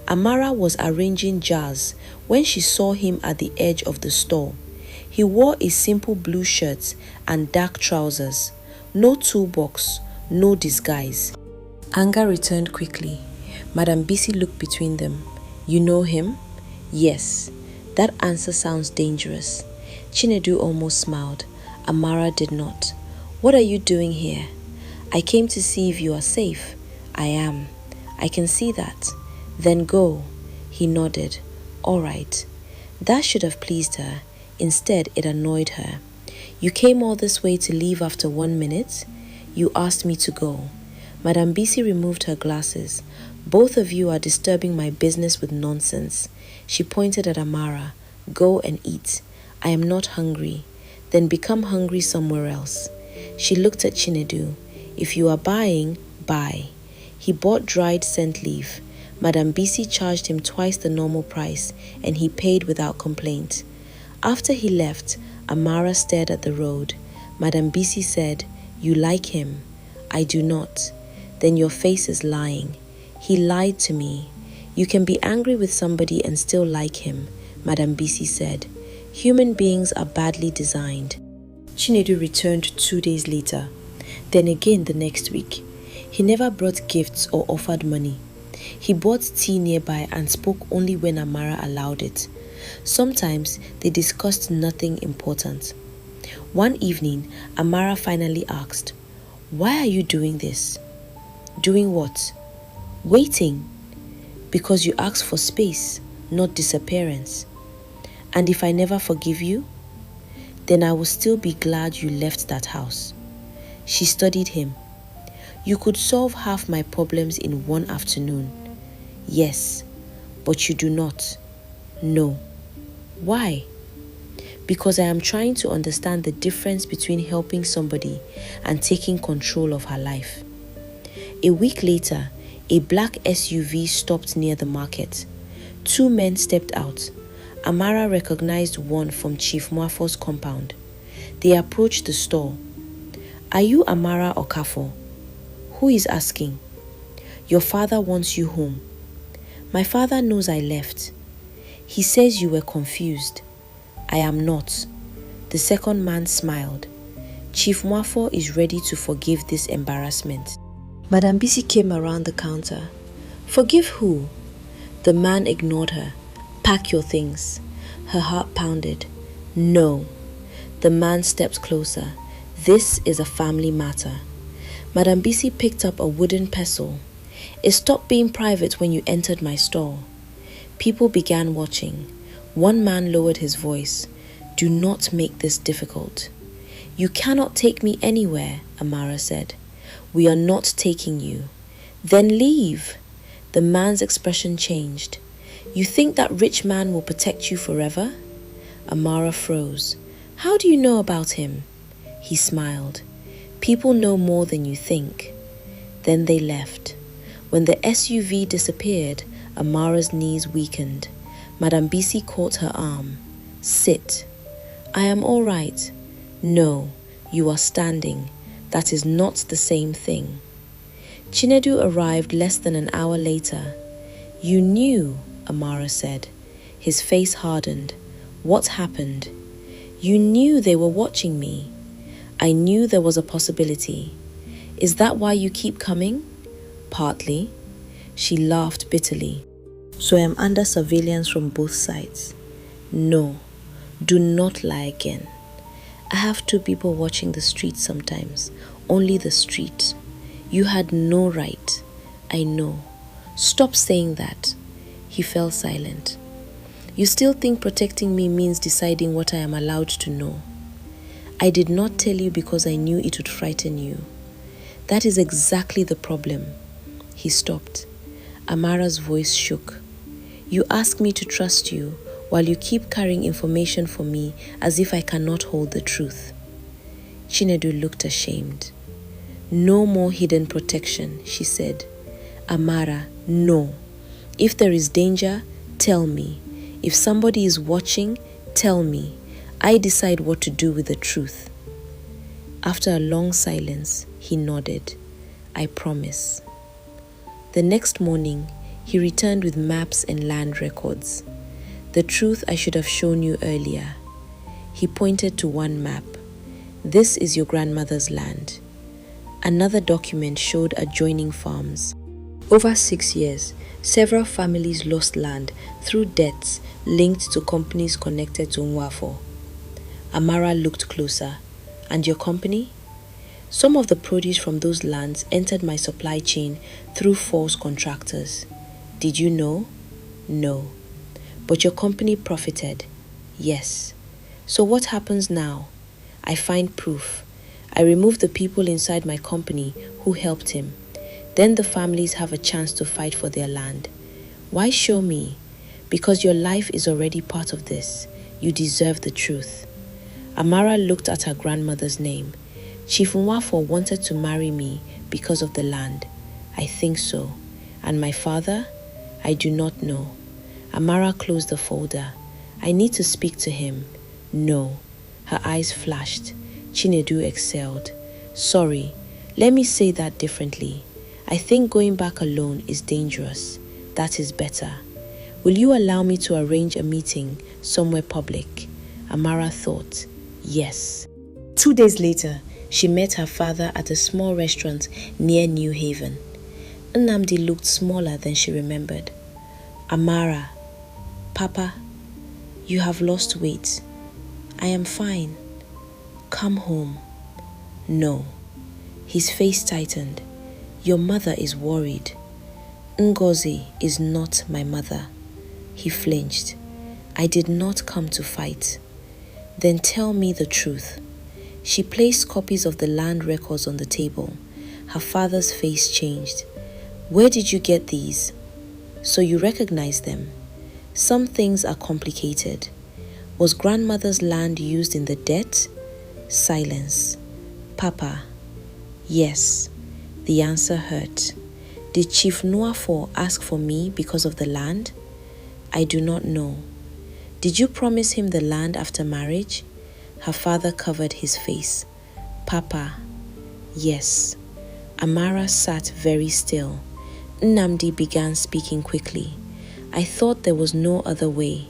Amara was arranging jars when she saw him at the edge of the store. He wore a simple blue shirt and dark trousers. No toolbox, no disguise. Anger returned quickly. Madame Bisi looked between them. "You know him?" "Yes." "That answer sounds dangerous." Chinedu almost smiled. Amara did not. "What are you doing here?" "I came to see if you are safe." "I am." "I can see that." "Then go." He nodded. "All right." That should have pleased her. Instead, it annoyed her. "You came all this way to leave after 1 minute?" "You asked me to go." Madame Bisi removed her glasses. "Both of you are disturbing my business with nonsense." She pointed at Amara. "Go and eat." "I am not hungry." "Then become hungry somewhere else." She looked at Chinedu. "If you are buying, buy." He bought dried scent leaf. Madame Bisi charged him twice the normal price, and he paid without complaint. After he left, Amara stared at the road. Madame Bisi said, "You like him." "I do not." "Then your face is lying." "He lied to me." "You can be angry with somebody and still like him," Madame Bisi said. "Human beings are badly designed." Chinedu returned 2 days later, then again the next week. He never brought gifts or offered money. He bought tea nearby and spoke only when Amara allowed it. Sometimes they discussed nothing important. One evening, Amara finally asked, "Why are you doing this?" "Doing what?" "Waiting." "Because you asked for space, not disappearance." "And if I never forgive you?" "Then I will still be glad you left that house." She studied him. "You could solve half my problems in one afternoon." "Yes, but you do not." "No." "Why?" "Because I am trying to understand the difference between helping somebody and taking control of her life." A week later, A black SUV stopped near the market. 2 men stepped out. Amara recognized one from Chief Mwafo's compound. They approached the store. "Are you Amara Okafo?" "Who is asking?" "Your father wants you home." "My father knows I left. He says you were confused." "I am not." The second man smiled. "Chief Mwafo is ready to forgive this embarrassment." Madam Bisi came around the counter. "Forgive who?" The man ignored her. "Pack your things." Her heart pounded. "No." The man stepped closer. "This is a family matter." Madam Bisi picked up a wooden pestle. "It stopped being private when you entered my store." People began watching. One man lowered his voice. "Do not make this difficult." "You cannot take me anywhere," Amara said. "We are not taking you." "Then leave." The man's expression changed. "You think that rich man will protect you forever?" Amara froze. "How do you know about him?" He smiled. "People know more than you think." Then they left. When the SUV disappeared, Amara's knees weakened. Madam Bisi caught her arm. "Sit." "I am all right." "No, you are standing. That is not the same thing." Chinedu arrived less than an hour later. "You knew," Amara said. His face hardened. "What happened?" "You knew they were watching me." "I knew there was a possibility." "Is that why you keep coming?" "Partly." She laughed bitterly. "So I am under surveillance from both sides." "No, do not lie again." "I have 2 people watching the street sometimes. Only the street." "You had no right." "I know." "Stop saying that." He fell silent. "You still think protecting me means deciding what I am allowed to know?" "I did not tell you because I knew it would frighten you." "That is exactly the problem." He stopped. Amara's voice shook. "You ask me to trust you while you keep carrying information for me as if I cannot hold the truth." Chinedu looked ashamed. "No more hidden protection," she said. "Amara, no. If there is danger, tell me. If somebody is watching, tell me. I decide what to do with the truth." After a long silence, he nodded. "I promise." The next morning, he returned with maps and land records. "The truth I should have shown you earlier." He pointed to one map. "This is your grandmother's land." Another document showed adjoining farms. Over 6 years, several families lost land through debts linked to companies connected to Nwafo. Amara looked closer. "And your company?" "Some of the produce from those lands entered my supply chain through false contractors." "Did you know?" "No." "But your company profited?" "Yes." "So what happens now?" "I find proof. I remove the people inside my company who helped him. Then the families have a chance to fight for their land." "Why show me?" "Because your life is already part of this. You deserve the truth." Amara looked at her grandmother's name. "Chief Nwafo wanted to marry me because of the land." "I think so." "And my father?" "I do not know." Amara closed the folder. "I need to speak to him." "No." Her eyes flashed. Chinedu exhaled. "Sorry, let me say that differently. I think going back alone is dangerous. That is better. Will you allow me to arrange a meeting somewhere public?" Amara thought. Yes. 2 days later, she met her father at a small restaurant near New Haven. Nnamdi looked smaller than she remembered. "Amara." "Papa, you have lost weight." "I am fine." "Come home." "No." His face tightened. "Your mother is worried." "Ngozi is not my mother." He flinched. "I did not come to fight." "Then tell me the truth." She placed copies of the land records on the table. Her father's face changed. "Where did you get these?" "So you recognize them?" "Some things are complicated." "Was grandmother's land used in the debt?" Silence. "Papa." "Yes." The answer hurt. Did Chief Nuafor ask for me because of the land? I do not know. Did you promise him the land after marriage? Her father covered his face. Papa, yes. Amara sat very still. Nnamdi began speaking quickly. I thought there was no other way.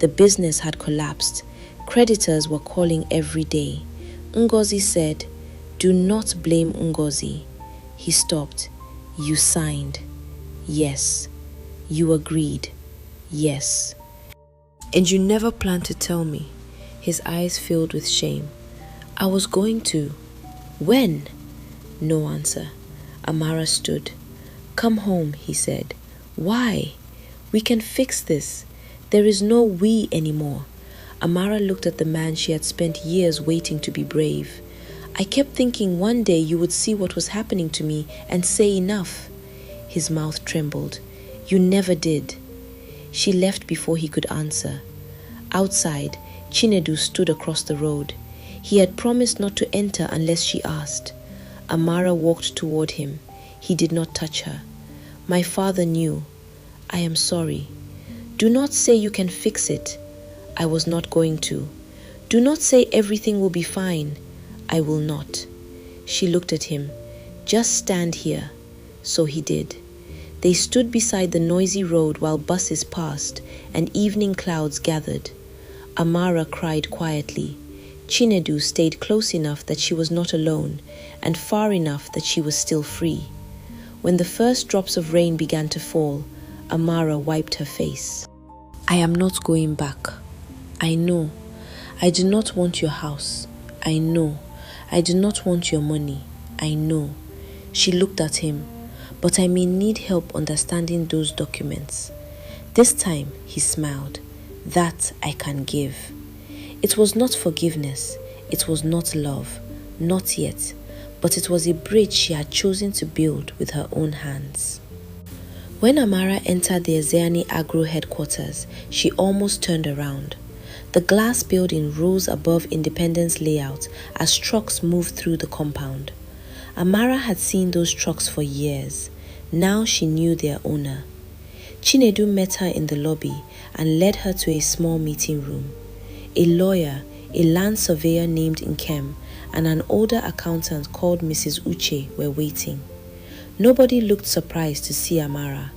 The business had collapsed. Creditors were calling every day. Ngozi said, do not blame Ngozi. He stopped. You signed. Yes. You agreed. Yes. And you never planned to tell me. His eyes filled with shame. I was going to. When? No answer. Amara stood. Come home, he said. Why? We can fix this. There is no we anymore. Amara looked at the man she had spent years waiting to be brave. I kept thinking one day you would see what was happening to me and say enough. His mouth trembled. You never did. She left before he could answer. Outside, Chinedu stood across the road. He had promised not to enter unless she asked. Amara walked toward him. He did not touch her. My father knew. I am sorry. Do not say you can fix it. I was not going to. Do not say everything will be fine. I will not. She looked at him. Just stand here. So he did. They stood beside the noisy road while buses passed and evening clouds gathered. Amara cried quietly. Chinedu stayed close enough that she was not alone and far enough that she was still free. When the first drops of rain began to fall, Amara wiped her face. I am not going back. I know. I do not want your house. I know. I do not want your money. I know. She looked at him. But I may need help understanding those documents. This time, he smiled. That I can give. It was not forgiveness. It was not love. Not yet. But it was a bridge she had chosen to build with her own hands. When Amara entered the Ezeani Agro headquarters, she almost turned around. The glass building rose above Independence Layout as trucks moved through the compound. Amara had seen those trucks for years. Now she knew their owner. Chinedu met her in the lobby and led her to a small meeting room. A lawyer, a land surveyor named Nkem, and an older accountant called Mrs. Uche were waiting. Nobody looked surprised to see Amara.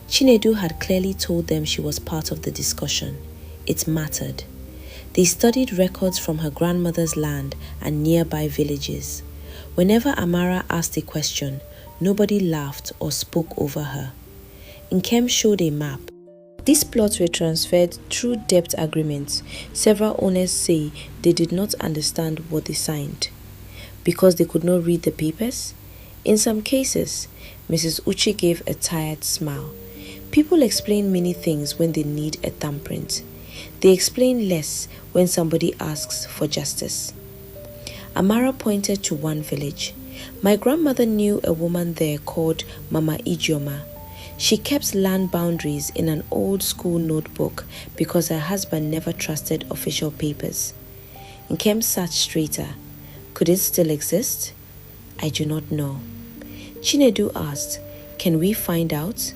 Chinedu had clearly told them she was part of the discussion. It mattered. They studied records from her grandmother's land and nearby villages. Whenever Amara asked a question, nobody laughed or spoke over her. Nkem showed a map. These plots were transferred through debt agreements. Several owners say they did not understand what they signed because they could not read the papers. In some cases, Mrs. Uche gave a tired smile. People explain many things when they need a thumbprint. They explain less when somebody asks for justice. Amara pointed to one village. My grandmother knew a woman there called Mama Ijeoma. She kept land boundaries in an old school notebook because her husband never trusted official papers. Nkem sat straighter. Could it still exist? I do not know. Chinedu asked, can we find out?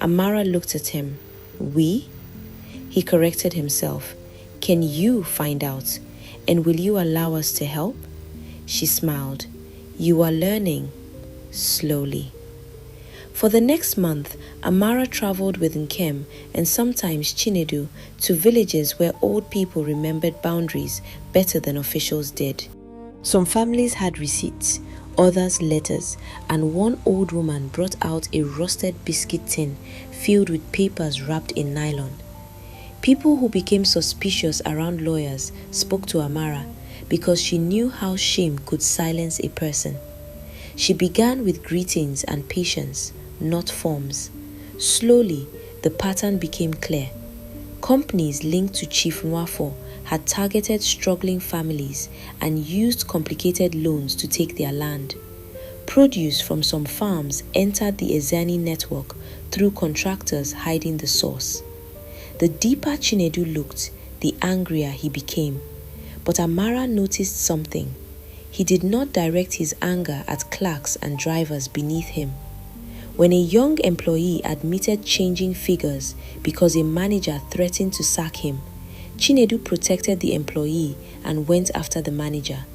Amara looked at him. We? He corrected himself. Can you find out? And will you allow us to help? She smiled. You are learning. Slowly. For the next month, Amara traveled with Nkem and sometimes Chinedu to villages where old people remembered boundaries better than officials did. Some families had receipts, others letters, and one old woman brought out a rusted biscuit tin filled with papers wrapped in nylon. People who became suspicious around lawyers spoke to Amara because she knew how shame could silence a person. She began with greetings and patience, not forms. Slowly, the pattern became clear. Companies linked to Chief Nwafo had targeted struggling families and used complicated loans to take their land. Produce from some farms entered the Ezani network through contractors hiding the source. The deeper Chinedu looked, the angrier he became. But Amara noticed something. He did not direct his anger at clerks and drivers beneath him. When a young employee admitted changing figures because a manager threatened to sack him, Chinedu protected the employee and went after the manager.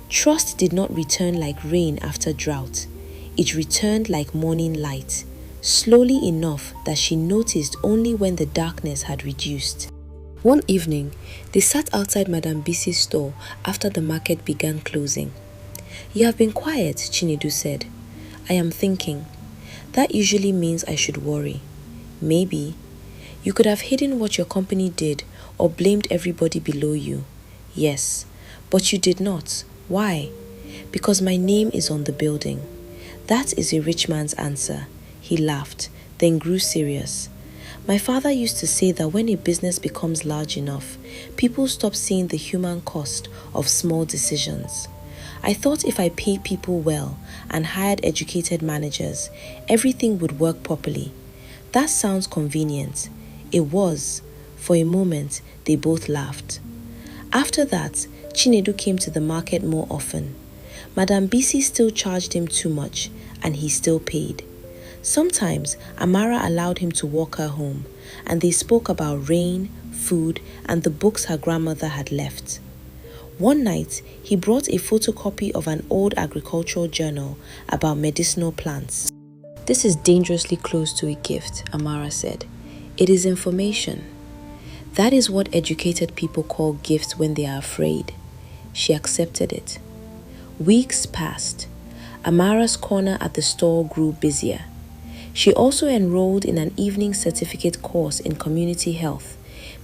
Trust did not return like rain after drought. It returned like morning light, slowly enough that she noticed only when the darkness had reduced. One evening, they sat outside Madame Bisi's store after the market began closing. "You have been quiet," Chinedu said. "I am thinking. That usually means I should worry. Maybe. You could have hidden what your company did or blamed everybody below you. Yes, but you did not. Why? Because my name is on the building. That is a rich man's answer." He laughed, then grew serious. "My father used to say that when a business becomes large enough, people stop seeing the human cost of small decisions. I thought if I paid people well and hired educated managers, everything would work properly. That sounds convenient." It was. For a moment, they both laughed. After that, Chinedu came to the market more often. Madame Bisi still charged him too much, and he still paid. Sometimes, Amara allowed him to walk her home, and they spoke about rain, food, and the books her grandmother had left. One night, he brought a photocopy of an old agricultural journal about medicinal plants. "This is dangerously close to a gift," Amara said. "It is information." That is what educated people call gifts when they are afraid. She accepted it. Weeks passed. Amara's corner at the store grew busier. She also enrolled in an evening certificate course in community health,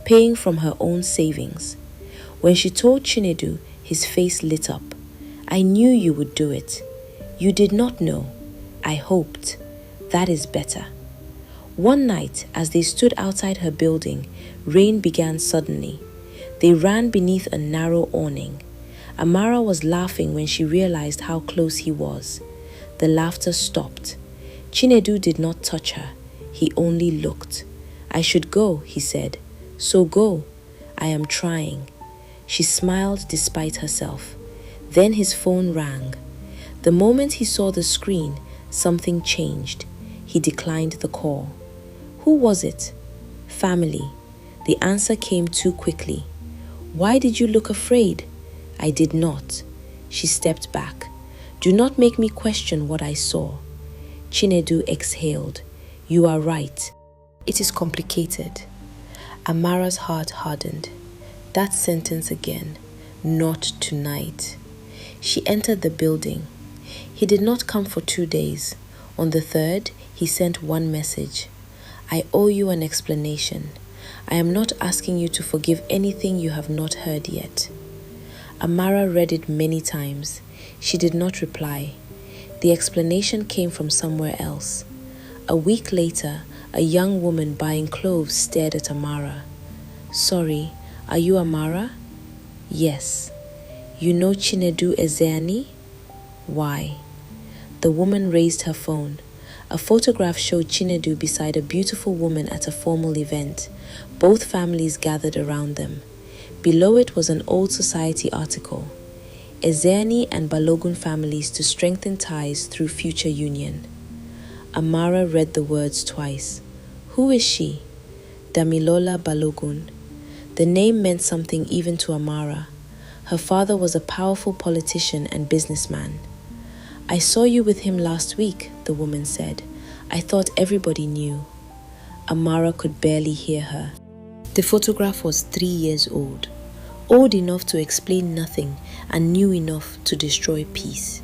paying from her own savings. When she told Chinedu, his face lit up. "I knew you would do it." "You did not know." "I hoped." "That is better." One night, as they stood outside her building, rain began suddenly. They ran beneath a narrow awning. Amara was laughing when she realized how close he was. The laughter stopped. Chinedu did not touch her. He only looked. "I should go," he said. "So go." "I am trying." She smiled despite herself. Then his phone rang. The moment he saw the screen, something changed. He declined the call. Who was it? "Family." The answer came too quickly. "Why did you look afraid?" "I did not." She stepped back. "Do not make me question what I saw." Chinedu exhaled. "You are right. It is complicated." Amara's heart hardened. That sentence again. "Not tonight." She entered the building. He did not come for 2 days. On the third, he sent one message. "I owe you an explanation. I am not asking you to forgive anything you have not heard yet." Amara read it many times. She did not reply. The explanation came from somewhere else. A week later, a young woman buying clothes stared at Amara. "Sorry, are you Amara?" "Yes." "You know Chinedu Ezeani?" "Why?" The woman raised her phone. A photograph showed Chinedu beside a beautiful woman at a formal event. Both families gathered around them. Below it was an old society article. Ezeani and Balogun families to strengthen ties through future union. Amara read the words twice. Who is she? Damilola Balogun. The name meant something even to Amara. Her father was a powerful politician and businessman. "I saw you with him last week," the woman said. "I thought everybody knew." Amara could barely hear her. The photograph was 3 years old enough to explain nothing and new enough to destroy peace.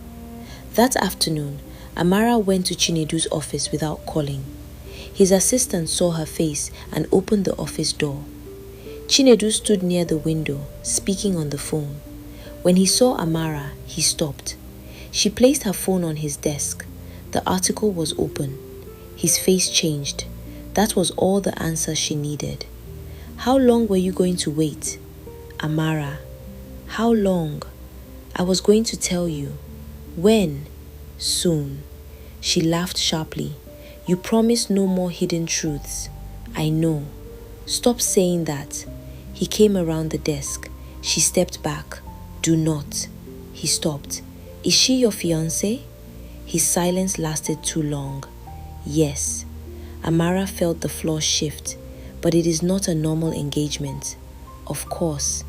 That afternoon, Amara went to Chinedu's office without calling. His assistant saw her face and opened the office door. Chinedu stood near the window, speaking on the phone. When he saw Amara, he stopped. She placed her phone on his desk. The article was open. His face changed. That was all the answer she needed. "How long were you going to wait?" "Amara." "How long?" "I was going to tell you." "When?" "Soon." She laughed sharply. "You promised no more hidden truths." "I know." "Stop saying that." He came around the desk. She stepped back. "Do not." He stopped. "Is she your fiancé?" His silence lasted too long. Yes. Amara felt the floor shift, but it is not a normal engagement. Of course.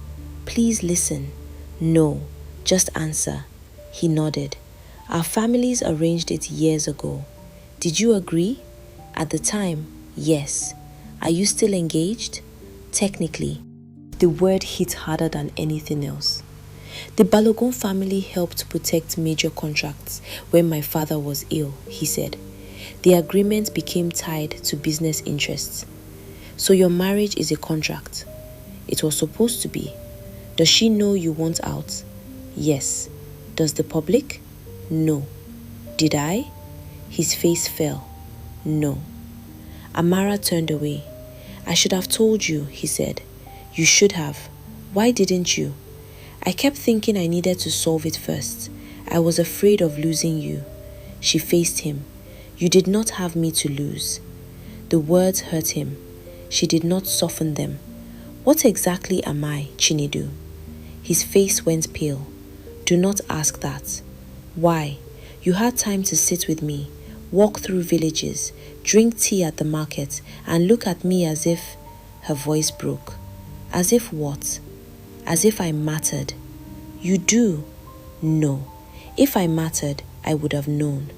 Please listen. No, just answer. He nodded. Our families arranged it years ago. Did you agree? At the time, yes. Are you still engaged? Technically. The word hit harder than anything else. The Balogun family helped protect major contracts when my father was ill, he said. The agreement became tied to business interests. So your marriage is a contract. It was supposed to be. Does she know you want out? Yes. Does the public? No. Did I? His face fell. No. Amara turned away. I should have told you, he said. You should have. Why didn't you? I kept thinking I needed to solve it first. I was afraid of losing you. She faced him. You did not have me to lose. The words hurt him. She did not soften them. What exactly am I, Chinedu? His face went pale. Do not ask that. Why? You had time to sit with me, walk through villages, drink tea at the market, and look at me as if... Her voice broke. As if what? As if I mattered. You do? No. If I mattered, I would have known.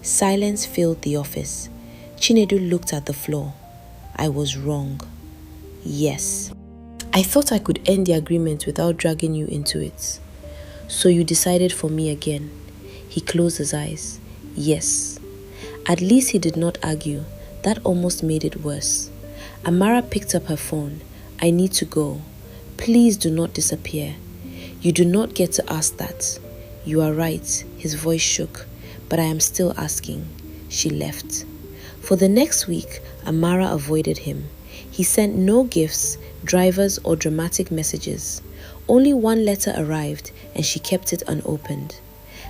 Silence filled the office. Chinedu looked at the floor. I was wrong. Yes. I thought I could end the agreement without dragging you into it. So you decided for me again. He closed his eyes. Yes. At least he did not argue. That almost made it worse. Amara picked up her phone. I need to go. Please do not disappear. You do not get to ask that. You are right. His voice shook. But I am still asking. She left. For the next week, Amara avoided him. He sent no gifts, drivers, or dramatic messages. Only one letter arrived, and she kept it unopened.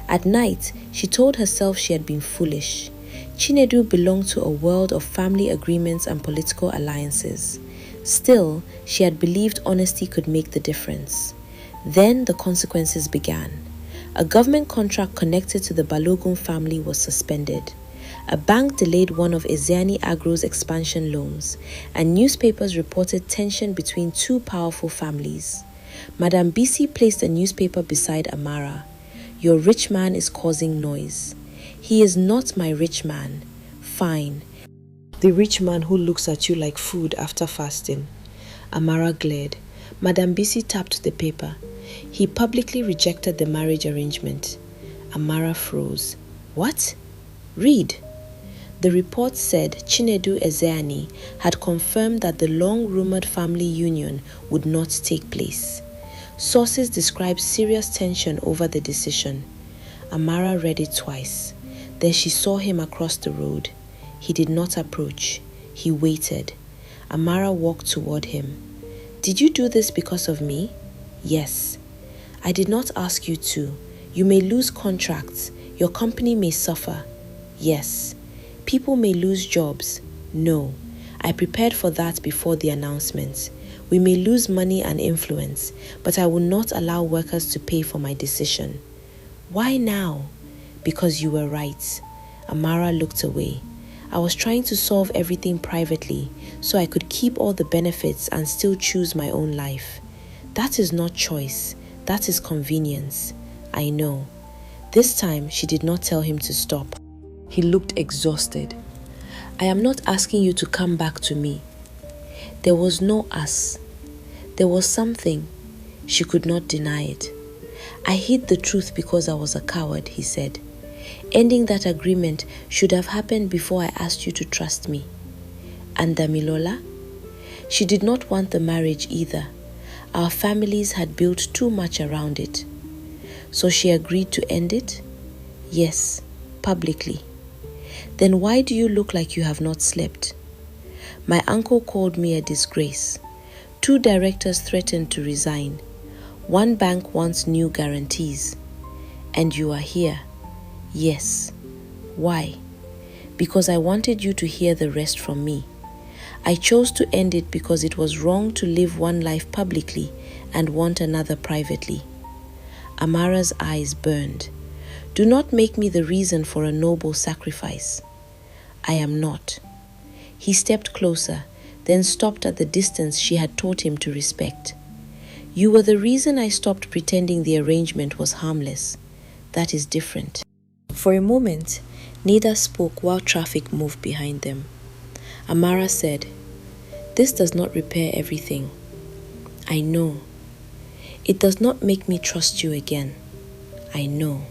At night, she told herself she had been foolish. Chinedu belonged to a world of family agreements and political alliances. Still, she had believed honesty could make the difference. Then the consequences began. A government contract connected to the Balogun family was suspended. A bank delayed one of Ezeani Agro's expansion loans, and newspapers reported tension between two powerful families. Madame Bisi placed a newspaper beside Amara. Your rich man is causing noise. He is not my rich man. Fine. The rich man who looks at you like food after fasting. Amara glared. Madame Bisi tapped the paper. He publicly rejected the marriage arrangement. Amara froze. What? Read. The report said Chinedu Ezeani had confirmed that the long-rumored family union would not take place. Sources described serious tension over the decision. Amara read it twice. Then she saw him across the road. He did not approach. He waited. Amara walked toward him. Did you do this because of me? Yes. I did not ask you to. You may lose contracts. Your company may suffer. Yes. People may lose jobs. No. I prepared for that before the announcement. We may lose money and influence, but I will not allow workers to pay for my decision. Why now? Because you were right. Amara looked away. I was trying to solve everything privately so I could keep all the benefits and still choose my own life. That is not choice. That is convenience. I know. This time she did not tell him to stop. He looked exhausted. I am not asking you to come back to me. There was no us. There was something. She could not deny it. I hid the truth because I was a coward, he said. Ending that agreement should have happened before I asked you to trust me. And Damilola? She did not want the marriage either. Our families had built too much around it. So she agreed to end it? Yes, publicly. Then why do you look like you have not slept? My uncle called me a disgrace. 2 directors threatened to resign. 1 bank wants new guarantees. And you are here. Yes. Why? Because I wanted you to hear the rest from me. I chose to end it because it was wrong to live one life publicly and want another privately. Amara's eyes burned. Do not make me the reason for a noble sacrifice. I am not. He stepped closer, then stopped at the distance she had taught him to respect. You were the reason I stopped pretending the arrangement was harmless. That is different. For a moment, neither spoke while traffic moved behind them. Amara said, "This does not repair everything. I know. It does not make me trust you again. I know.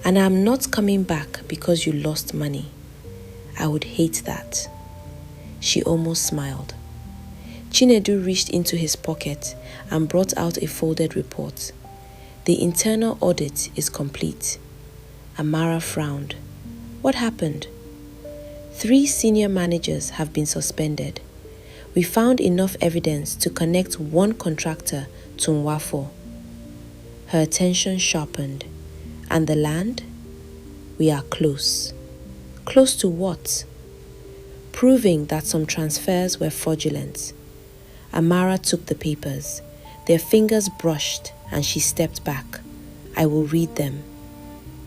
And I am not coming back because you lost money. I would hate that." She almost smiled. Chinedu reached into his pocket and brought out a folded report. The internal audit is complete. Amara frowned. What happened? 3 senior managers have been suspended. We found enough evidence to connect one contractor to Nwafo. Her attention sharpened. And the land? We are close. Close to what? Proving that some transfers were fraudulent. Amara took the papers. Their fingers brushed and she stepped back. I will read them.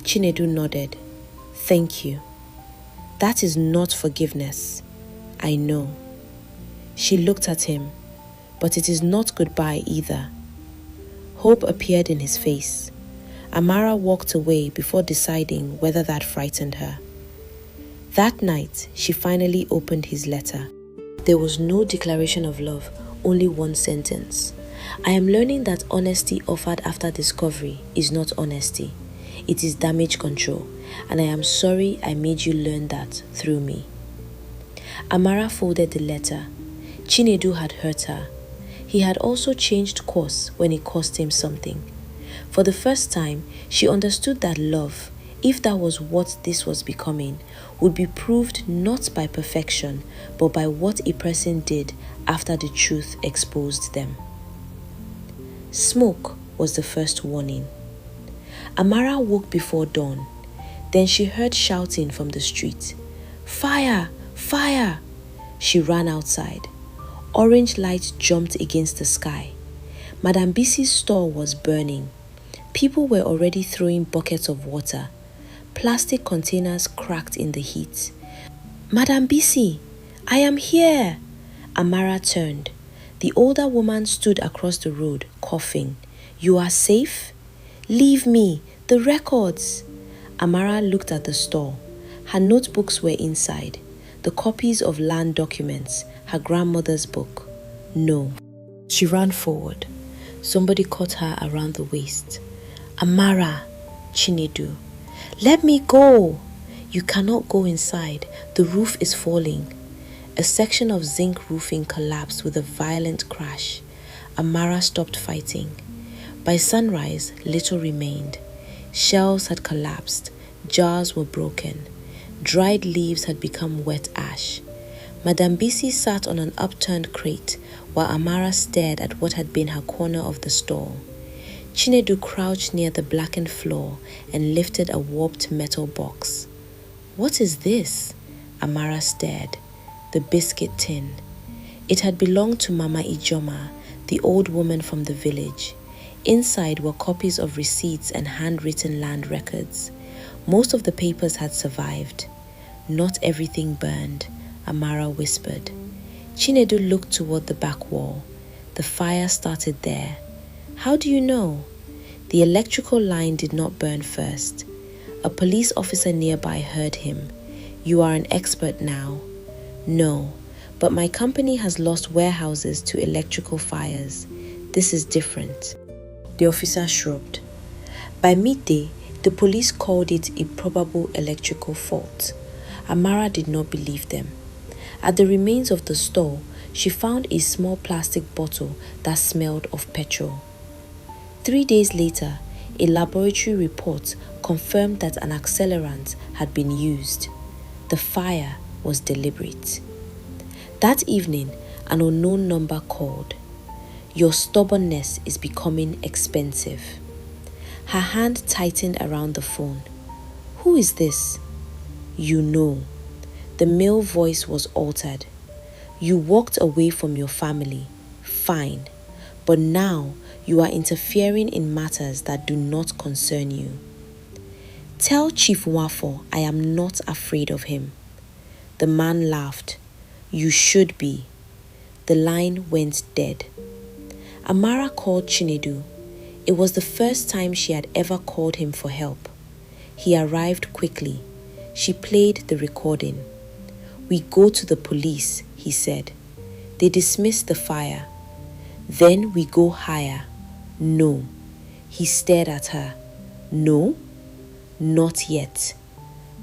Chinedu nodded. Thank you. That is not forgiveness. I know. She looked at him, but it is not goodbye either. Hope appeared in his face. Amara walked away before deciding whether that frightened her. That night, she finally opened his letter. There was no declaration of love, only one sentence. I am learning that honesty offered after discovery is not honesty. It is damage control, and I am sorry I made you learn that through me. Amara folded the letter. Chinedu had hurt her. He had also changed course when it cost him something. For the first time, she understood that love, if that was what this was becoming, would be proved not by perfection, but by what a person did after the truth exposed them. Smoke was the first warning. Amara woke before dawn. Then she heard shouting from the street. Fire! Fire! She ran outside. Orange light jumped against the sky. Madame Bisi's store was burning. People were already throwing buckets of water. Plastic containers cracked in the heat. Madame Bisi, I am here! Amara turned. The older woman stood across the road, coughing. You are safe? Leave me! The records! Amara looked at the store. Her notebooks were inside. The copies of land documents, her grandmother's book. No. She ran forward. Somebody caught her around the waist. Amara, Chinedu. Let me go! You cannot go inside. The roof is falling. A section of zinc roofing collapsed with a violent crash. Amara stopped fighting. By sunrise, little remained. Shelves had collapsed. Jars were broken. Dried leaves had become wet ash. Madame Bisi sat on an upturned crate while Amara stared at what had been her corner of the store. Chinedu crouched near the blackened floor and lifted a warped metal box. What is this? Amara stared. The biscuit tin. It had belonged to Mama Ijoma, the old woman from the village. Inside were copies of receipts and handwritten land records. Most of the papers had survived. Not everything burned, Amara whispered. Chinedu looked toward the back wall. The fire started there. How do you know? The electrical line did not burn first. A police officer nearby heard him. You are an expert now. No, but my company has lost warehouses to electrical fires. This is different. The officer shrugged. By midday, the police called it a probable electrical fault. Amara did not believe them. At the remains of the store, she found a small plastic bottle that smelled of petrol. 3 days later, a laboratory report confirmed that an accelerant had been used. The fire was deliberate. That evening, an unknown number called. Your stubbornness is becoming expensive. Her hand tightened around the phone. Who is this? You know. The male voice was altered. You walked away from your family. Fine. But now you are interfering in matters that do not concern you. Tell Chief Nwafo I am not afraid of him. The man laughed. You should be. The line went dead. Amara called Chinedu. It was the first time she had ever called him for help. He arrived quickly. She played the recording. We go to the police, he said. They dismissed the fire. Then we go higher. No. He stared at her. No? Not yet.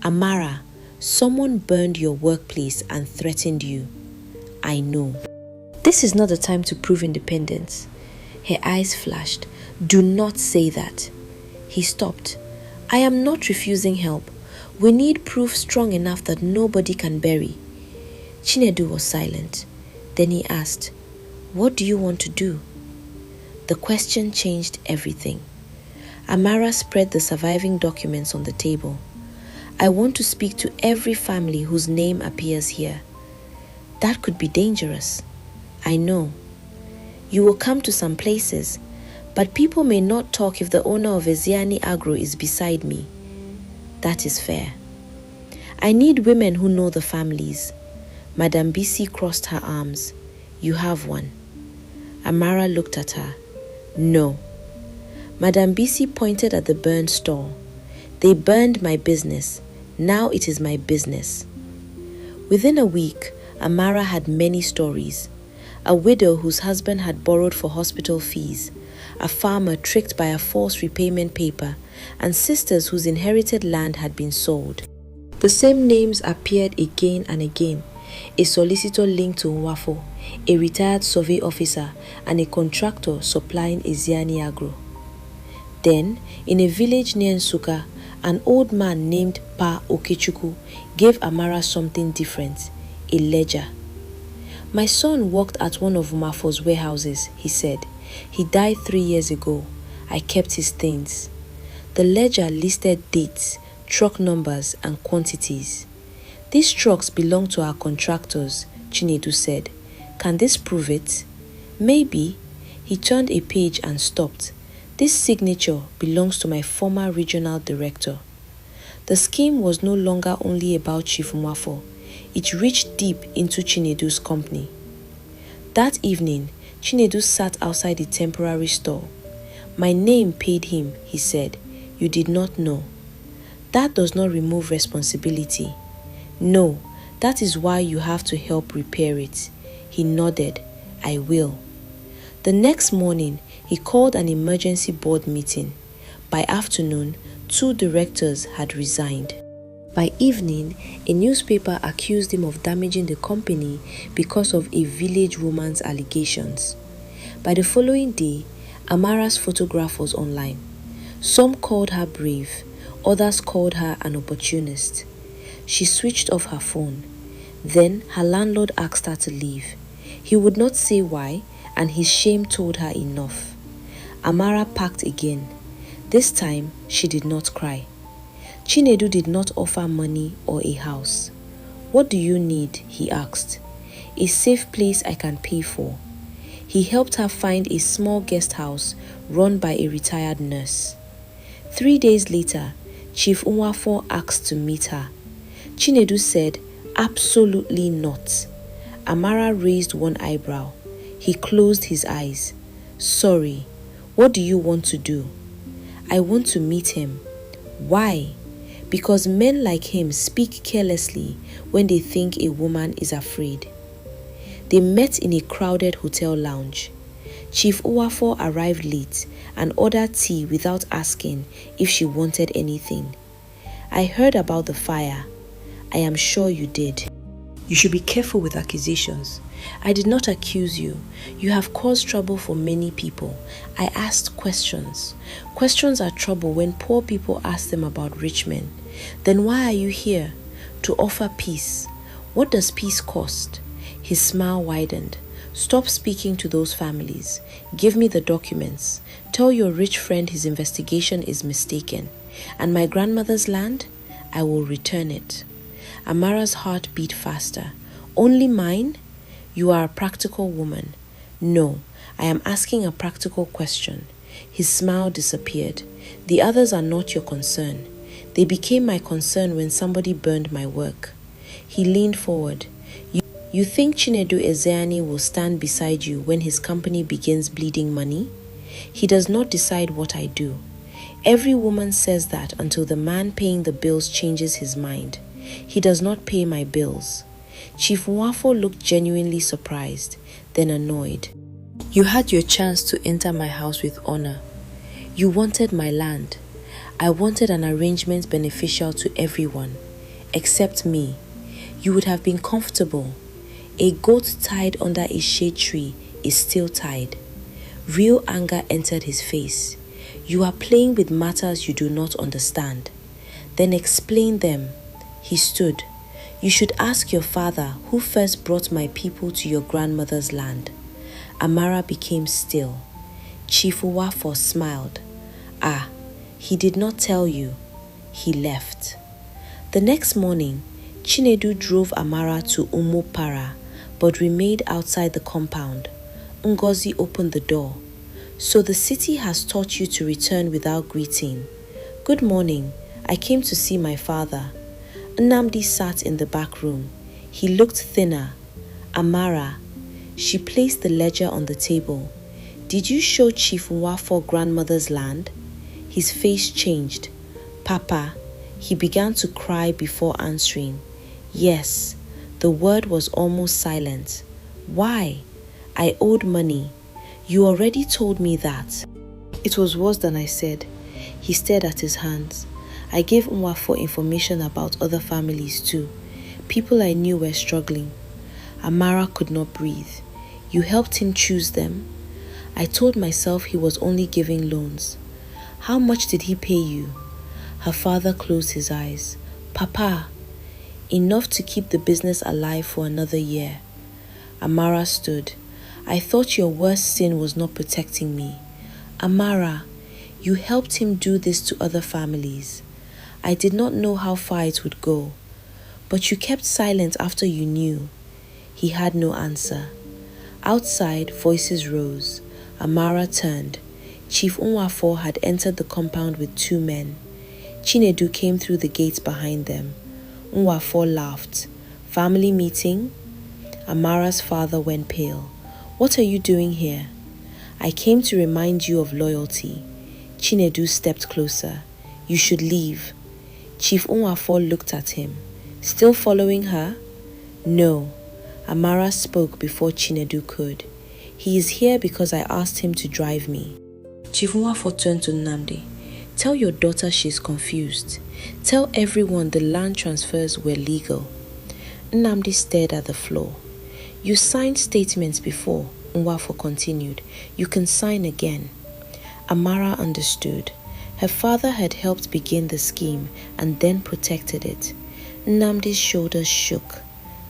Amara, someone burned your workplace and threatened you. I know. This is not the time to prove independence. Her eyes flashed. Do not say that. He stopped. I am not refusing help. We need proof strong enough that nobody can bury. Chinedu was silent. Then he asked, what do you want to do? The question changed everything. Amara spread the surviving documents on the table. I want to speak to every family whose name appears here. That could be dangerous. I know. You will come to some places, but people may not talk if the owner of Eziani Agro is beside me. That is fair. I need women who know the families. Madame Bisi crossed her arms. You have one. Amara looked at her. No. Madame Bisi pointed at the burned store. They burned my business. Now it is my business. Within a week, Amara had many stories. A widow whose husband had borrowed for hospital fees, a farmer tricked by a false repayment paper, and sisters whose inherited land had been sold. The same names appeared again and again. A solicitor linked to Nwafo, a retired survey officer, and a contractor supplying Eziani Agro. Then, in a village near Nsukka, an old man named Pa Okechukwu gave Amara something different, a ledger. My son worked at one of Umafo's warehouses, he said. He died 3 years ago. I kept his things. The ledger listed dates, truck numbers, and quantities. These trucks belong to our contractors, Chinedu said. Can this prove it? Maybe. He turned a page and stopped. This signature belongs to my former regional director. The scheme was no longer only about Chief Nwafo. It reached deep into Chinedu's company. That evening, Chinedu sat outside the temporary store. My name paid him, he said. You did not know. That does not remove responsibility. No, that is why you have to help repair it. He nodded. I will. The next morning, he called an emergency board meeting. By afternoon, 2 directors had resigned. By evening, a newspaper accused him of damaging the company because of a village woman's allegations. By the following day, Amara's photograph was online. Some called her brave, others called her an opportunist. She switched off her phone. Then her landlord asked her to leave. He would not say why, and his shame told her enough. Amara packed again. This time, she did not cry. Chinedu did not offer money or a house. What do you need? He asked. A safe place I can pay for. He helped her find a small guest house run by a retired nurse. 3 days later, Chief Nwafo asked to meet her. Chinedu said, absolutely not. Amara raised one eyebrow. He closed his eyes. Sorry, what do you want to do? I want to meet him. Why? Because men like him speak carelessly when they think a woman is afraid. They met in a crowded hotel lounge. Chief Nwafo arrived late and ordered tea without asking if she wanted anything. I heard about the fire. I am sure you did. You should be careful with accusations. I did not accuse you. You have caused trouble for many people. I asked questions. Questions are trouble when poor people ask them about rich men. Then why are you here? To offer peace. What does peace cost? His smile widened. Stop speaking to those families. Give me the documents. Tell your rich friend his investigation is mistaken. And my grandmother's land? I will return it. Amara's heart beat faster. Only mine? You are a practical woman. No, I am asking a practical question. His smile disappeared. The others are not your concern. They became my concern when somebody burned my work. He leaned forward. You think Chinedu Ezeani will stand beside you when his company begins bleeding money? He does not decide what I do. Every woman says that until the man paying the bills changes his mind. He does not pay my bills. Chief Nwafo looked genuinely surprised, then annoyed. You had your chance to enter my house with honor. You wanted my land. I wanted an arrangement beneficial to everyone, except me. You would have been comfortable. A goat tied under a shade tree is still tied. Real anger entered his face. You are playing with matters you do not understand. Then explain them. He stood. You should ask your father who first brought my people to your grandmother's land. Amara became still. Chief Nwafo smiled. Ah, he did not tell you. He left. The next morning, Chinedu drove Amara to Umupara, but remained outside the compound. Ngozi opened the door. So the city has taught you to return without greeting. Good morning. I came to see my father. Nnamdi sat in the back room. He looked thinner. Amara. She placed the ledger on the table. Did you show Chief Nwafo grandmother's land? His face changed. Papa. He began to cry before answering. Yes. The word was almost silent. Why? I owed money. You already told me that. It was worse than I said. He stared at his hands. I gave Nwafo information about other families too. People I knew were struggling. Amara could not breathe. You helped him choose them? I told myself he was only giving loans. How much did he pay you? Her father closed his eyes. Papa. Enough to keep the business alive for another year. Amara stood. I thought your worst sin was not protecting me. Amara, you helped him do this to other families. I did not know how far it would go. But you kept silent after you knew. He had no answer. Outside, voices rose. Amara turned. Chief Nwafo had entered the compound with 2 men. Chinedu came through the gates behind them. Nwafo laughed. Family meeting? Amara's father went pale. What are you doing here? I came to remind you of loyalty. Chinedu stepped closer. You should leave. Chief Nwafo looked at him. Still following her? No. Amara spoke before Chinedu could. He is here because I asked him to drive me. Chief Nwafo turned to Nnamdi. Tell your daughter she's confused. Tell everyone the land transfers were legal. Nnamdi stared at the floor. You signed statements before, Nwafo continued. You can sign again. Amara understood. Her father had helped begin the scheme and then protected it. Nnamdi's shoulders shook.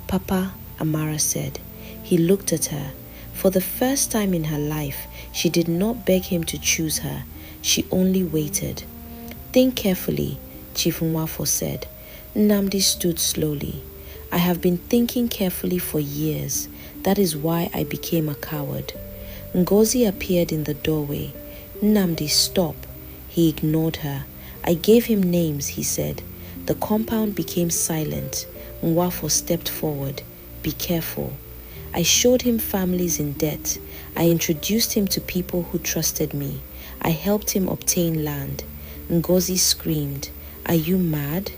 Papa, Amara said. He looked at her. For the first time in her life, she did not beg him to choose her. She only waited. Think carefully, Chief Nwafo said. Nnamdi stood slowly. I have been thinking carefully for years. That is why I became a coward. Ngozi appeared in the doorway. Nnamdi, stop. He ignored her. I gave him names, he said. The compound became silent. Nwafo stepped forward. Be careful. I showed him families in debt. I introduced him to people who trusted me. I helped him obtain land. Ngozi screamed. Are you mad?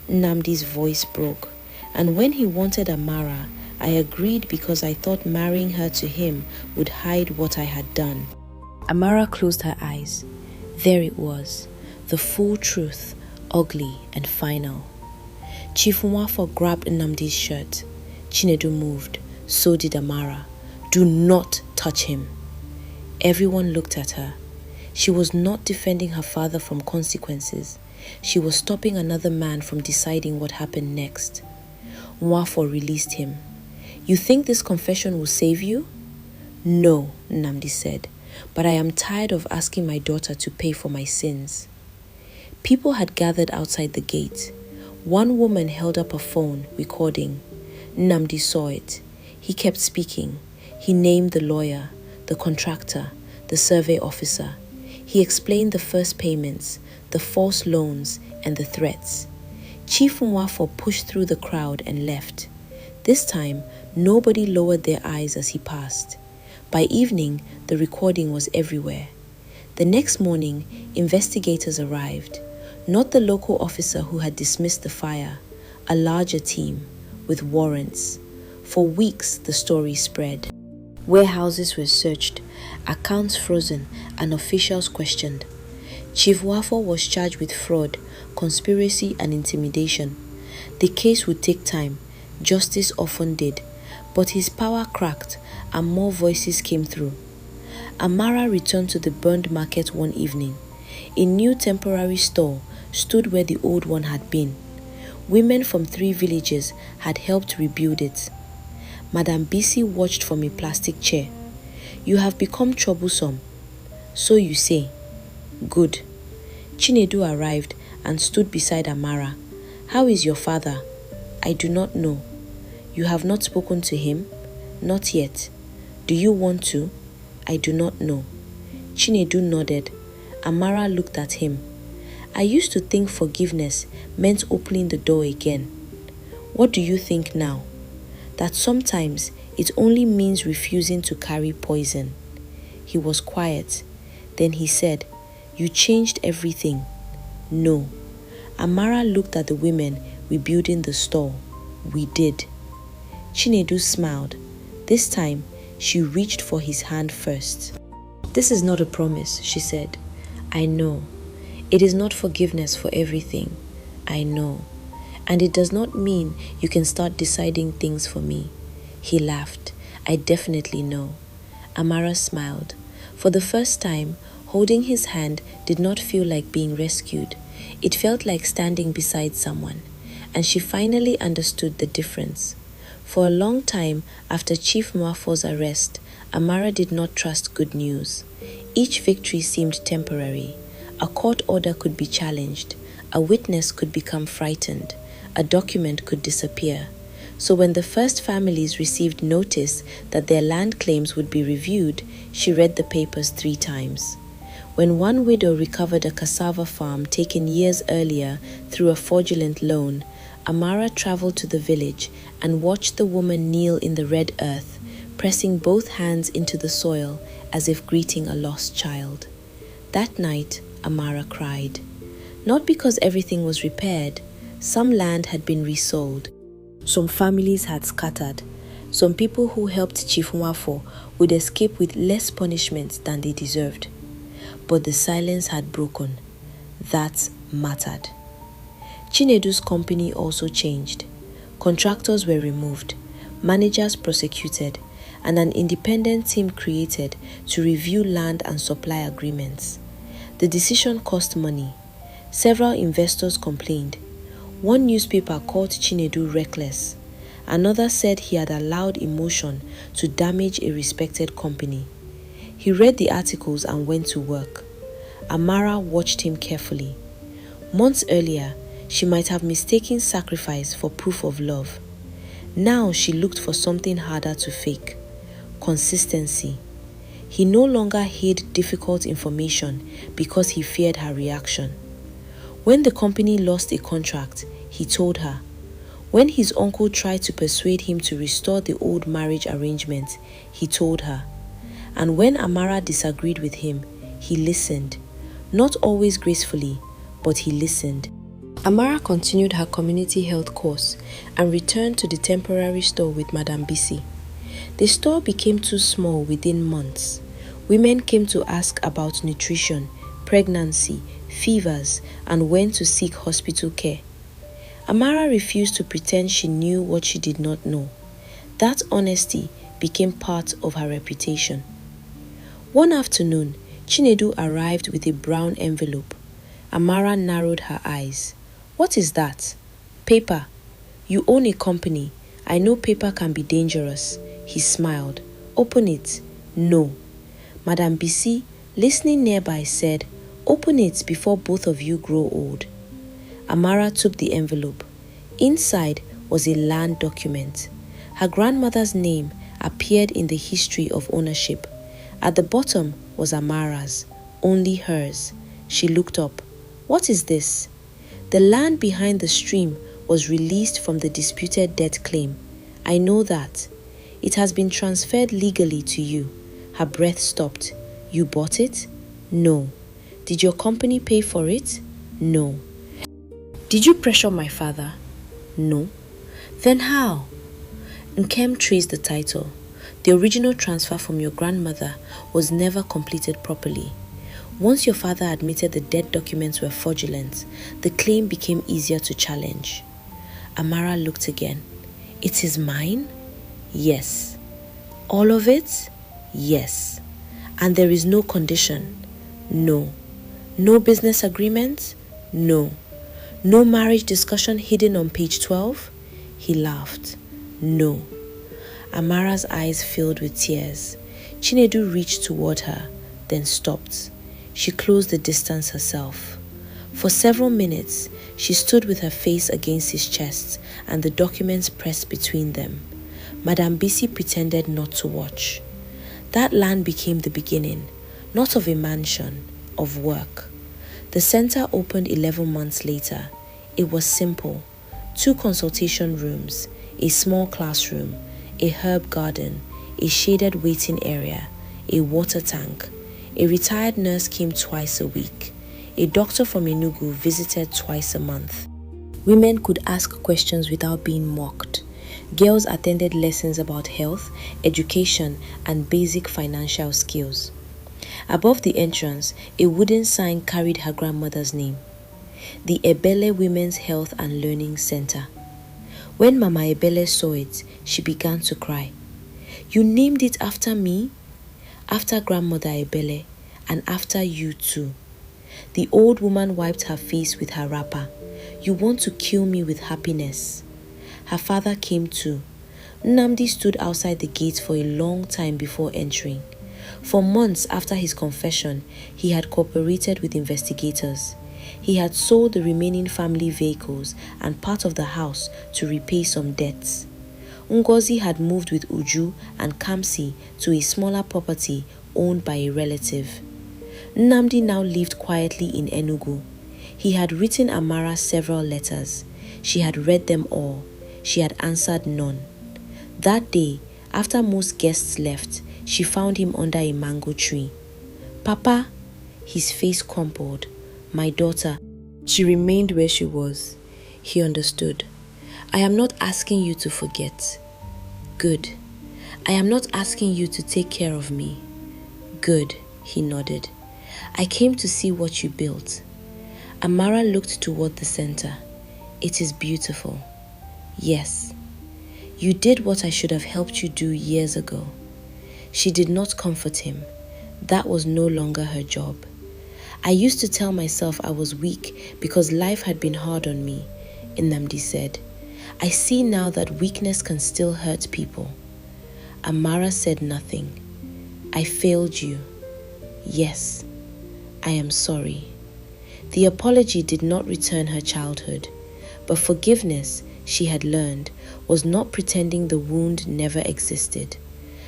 Nnamdi's voice broke. And when he wanted Amara, I agreed because I thought marrying her to him would hide what I had done. Amara closed her eyes. There it was, the full truth, ugly and final. Chief Nwafo grabbed Nnamdi's shirt. Chinedu moved. So did Amara. Do not touch him. Everyone looked at her. She was not defending her father from consequences. She was stopping another man from deciding what happened next. Nwafo released him. You think this confession will save you? No, Nnamdi said, but I am tired of asking my daughter to pay for my sins. People had gathered outside the gate. One woman held up a phone, recording. Nnamdi saw it. He kept speaking. He named the lawyer, the contractor, the survey officer. He explained the first payments, the false loans, and the threats. Chief Nwafo pushed through the crowd and left. This time, nobody lowered their eyes as he passed. By evening, the recording was everywhere. The next morning, investigators arrived. Not the local officer who had dismissed the fire, a larger team with warrants. For weeks, the story spread. Warehouses were searched, accounts frozen, and officials questioned. Chief Nwafo was charged with fraud, conspiracy, and intimidation. The case would take time, justice often did, but his power cracked and more voices came through. Amara returned to the burned market one evening. A new temporary store stood where the old one had been. Women from 3 villages had helped rebuild it. Madam Bisi watched from a plastic chair. "You have become troublesome." "So you say." "Good." Chinedu arrived and stood beside Amara. "How is your father?" "I do not know." "You have not spoken to him?" "Not yet." "Do you want to?" "I do not know." Chinedu nodded. Amara looked at him. "I used to think forgiveness meant opening the door again. What do you think now?" "That sometimes it only means refusing to carry poison." He was quiet. Then he said, "You changed everything." "No." Amara looked at the women rebuilding the store. "We did." Chinedu smiled. This time, she reached for his hand first. "This is not a promise," she said. "I know. It is not forgiveness for everything. I know. And it does not mean you can start deciding things for me." He laughed. "I definitely know." Amara smiled. For the first time, holding his hand did not feel like being rescued. It felt like standing beside someone. And she finally understood the difference. For a long time after Chief Nwafo's arrest, Amara did not trust good news. Each victory seemed temporary. A court order could be challenged. A witness could become frightened. A document could disappear. So when the first families received notice that their land claims would be reviewed, she read the papers 3 times. When one widow recovered a cassava farm taken years earlier through a fraudulent loan, Amara traveled to the village and watched the woman kneel in the red earth, pressing both hands into the soil as if greeting a lost child. That night, Amara cried. Not because everything was repaired. Some land had been resold. Some families had scattered. Some people who helped Chief Nwafo would escape with less punishment than they deserved. But the silence had broken. That mattered. Chinedu's company also changed. Contractors were removed, managers prosecuted, and an independent team created to review land and supply agreements. The decision cost money. Several investors complained. One newspaper called Chinedu reckless. Another said he had allowed emotion to damage a respected company. He read the articles and went to work. Amara watched him carefully. Months earlier, she might have mistaken sacrifice for proof of love. Now she looked for something harder to fake. Consistency. He no longer hid difficult information because he feared her reaction. When the company lost a contract, he told her. When his uncle tried to persuade him to restore the old marriage arrangement, he told her. And when Amara disagreed with him, he listened. Not always gracefully, but he listened. Amara continued her community health course and returned to the temporary store with Madam Bisi. The store became too small within months. Women came to ask about nutrition, pregnancy, fevers, and when to seek hospital care. Amara refused to pretend she knew what she did not know. That honesty became part of her reputation. One afternoon, Chinedu arrived with a brown envelope. Amara narrowed her eyes. "What is that?" "Paper. You own a company. I know paper can be dangerous." He smiled. "Open it." "No." Madam Bisi, listening nearby, said, "Open it before both of you grow old." Amara took the envelope. Inside was a land document. Her grandmother's name appeared in the history of ownership. At the bottom was Amara's, only hers. She looked up. "What is this?" The land behind the stream was released from the disputed debt claim. I know that. It has been transferred legally to you. Her breath stopped. You bought it? No. Did your company pay for it? No. Did you pressure my father? No. Then how? Nkem traced the title. The original transfer from your grandmother was never completed properly. Once your father admitted the debt documents were fraudulent, the claim became easier to challenge. Amara looked again. It is mine? Yes. All of it? Yes. And there is no condition? No. No business agreement? No. No marriage discussion hidden on page 12? He laughed. No. Amara's eyes filled with tears. Chinedu reached toward her, then stopped. She closed the distance herself. For several minutes, she stood with her face against his chest and the documents pressed between them. Madame Bisi pretended not to watch. That land became the beginning, not of a mansion, of work. The center opened 11 months later. It was simple. 2 consultation rooms, a small classroom, a herb garden, a shaded waiting area, a water tank. A retired nurse came twice a week. A doctor from Enugu visited twice a month. Women could ask questions without being mocked. Girls attended lessons about health, education, and basic financial skills. Above the entrance, a wooden sign carried her grandmother's name, the Ebele Women's Health and Learning Center. When Mama Ebele saw it, she began to cry. You named it after me? After Grandmother Ebele, and after you too. The old woman wiped her face with her wrapper. You want to kill me with happiness. Her father came too. Nnamdi stood outside the gate for a long time before entering. For months after his confession, he had cooperated with investigators. He had sold the remaining family vehicles and part of the house to repay some debts. Ngozi had moved with Uju and Kamsi to a smaller property owned by a relative. Nnamdi now lived quietly in Enugu. He had written Amara several letters. She had read them all. She had answered none. That day, after most guests left, she found him under a mango tree. Papa, his face crumpled. My daughter. She remained where she was. He understood. I am not asking you to forget. Good. I am not asking you to take care of me. Good, he nodded. I came to see what you built. Amara looked toward the center. It is beautiful. Yes. You did what I should have helped you do years ago. She did not comfort him. That was no longer her job. I used to tell myself I was weak because life had been hard on me, Nnamdi said. I see now that weakness can still hurt people. Amara said nothing. I failed you. Yes, I am sorry. The apology did not return her childhood, but forgiveness, she had learned, was not pretending the wound never existed.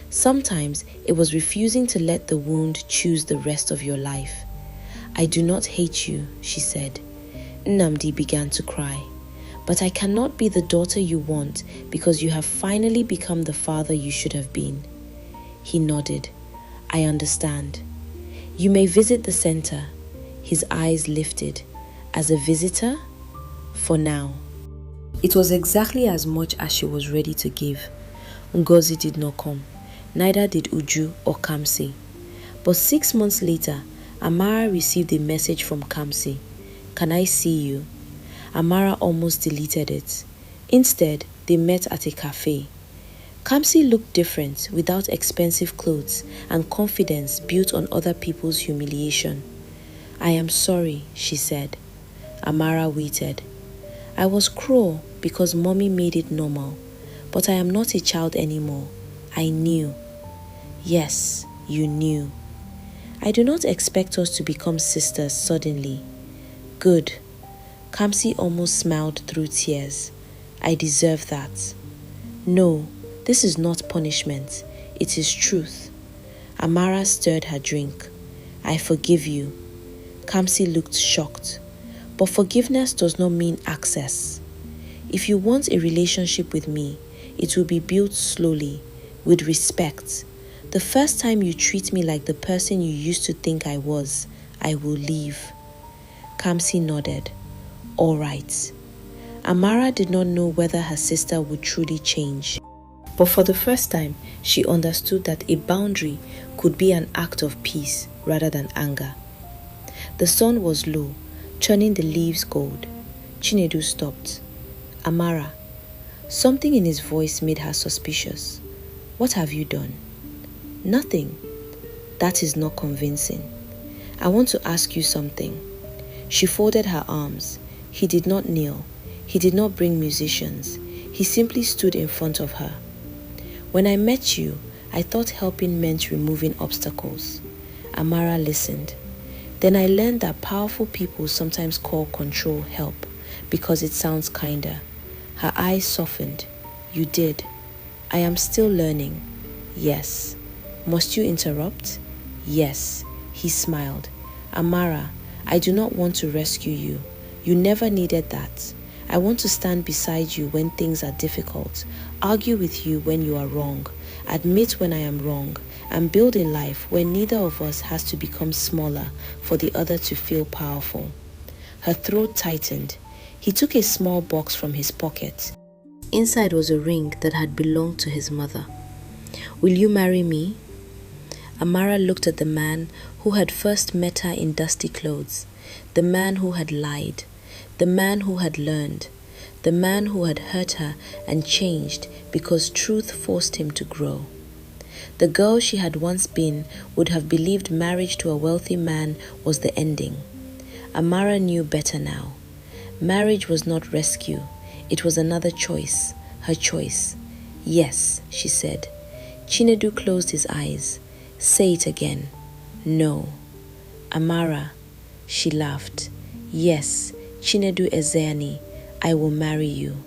Sometimes it was refusing to let the wound choose the rest of your life. I do not hate you, she said. Nnamdi began to cry. But I cannot be the daughter you want because you have finally become the father you should have been. He nodded. I understand. You may visit the center. His eyes lifted. As a visitor? For now. It was exactly as much as she was ready to give. Ngozi did not come. Neither did Uju or Kamsi. But 6 months later, Amara received a message from Kamsi. Can I see you? Amara almost deleted it. Instead, they met at a cafe. Kamsi looked different, without expensive clothes and confidence built on other people's humiliation. I am sorry, she said. Amara waited. I was cruel because mommy made it normal, but I am not a child anymore. I knew. Yes, you knew. I do not expect us to become sisters suddenly. Good. Kamsi almost smiled through tears. I deserve that. No, this is not punishment. It is truth. Amara stirred her drink. I forgive you. Kamsi looked shocked. But forgiveness does not mean access. If you want a relationship with me, it will be built slowly, with respect. The first time you treat me like the person you used to think I was, I will leave. Kamsi nodded. All right. Amara did not know whether her sister would truly change. But for the first time, she understood that a boundary could be an act of peace rather than anger. The sun was low, turning the leaves gold. Chinedu stopped. Amara. Something in his voice made her suspicious. What have you done? Nothing. That is not convincing. I want to ask you something. She folded her arms. He did not kneel. He did not bring musicians. He simply stood in front of her. When I met you, I thought helping meant removing obstacles. Amara listened. Then I learned that powerful people sometimes call control help because it sounds kinder. Her eyes softened. You did. I am still learning. Yes. Must you interrupt? Yes. He smiled. Amara, I do not want to rescue you. You never needed that. I want to stand beside you when things are difficult, argue with you when you are wrong, admit when I am wrong, and build a life where neither of us has to become smaller for the other to feel powerful. Her throat tightened. He took a small box from his pocket. Inside was a ring that had belonged to his mother. Will you marry me? Amara looked at the man who had first met her in dusty clothes, the man who had lied, the man who had learned, the man who had hurt her and changed because truth forced him to grow. The girl she had once been would have believed marriage to a wealthy man was the ending. Amara knew better now. Marriage was not rescue. It was another choice, her choice. Yes, she said. Chinedu closed his eyes. Say it again. No. Amara, she laughed. Yes, Chinedu Ezeani, I will marry you.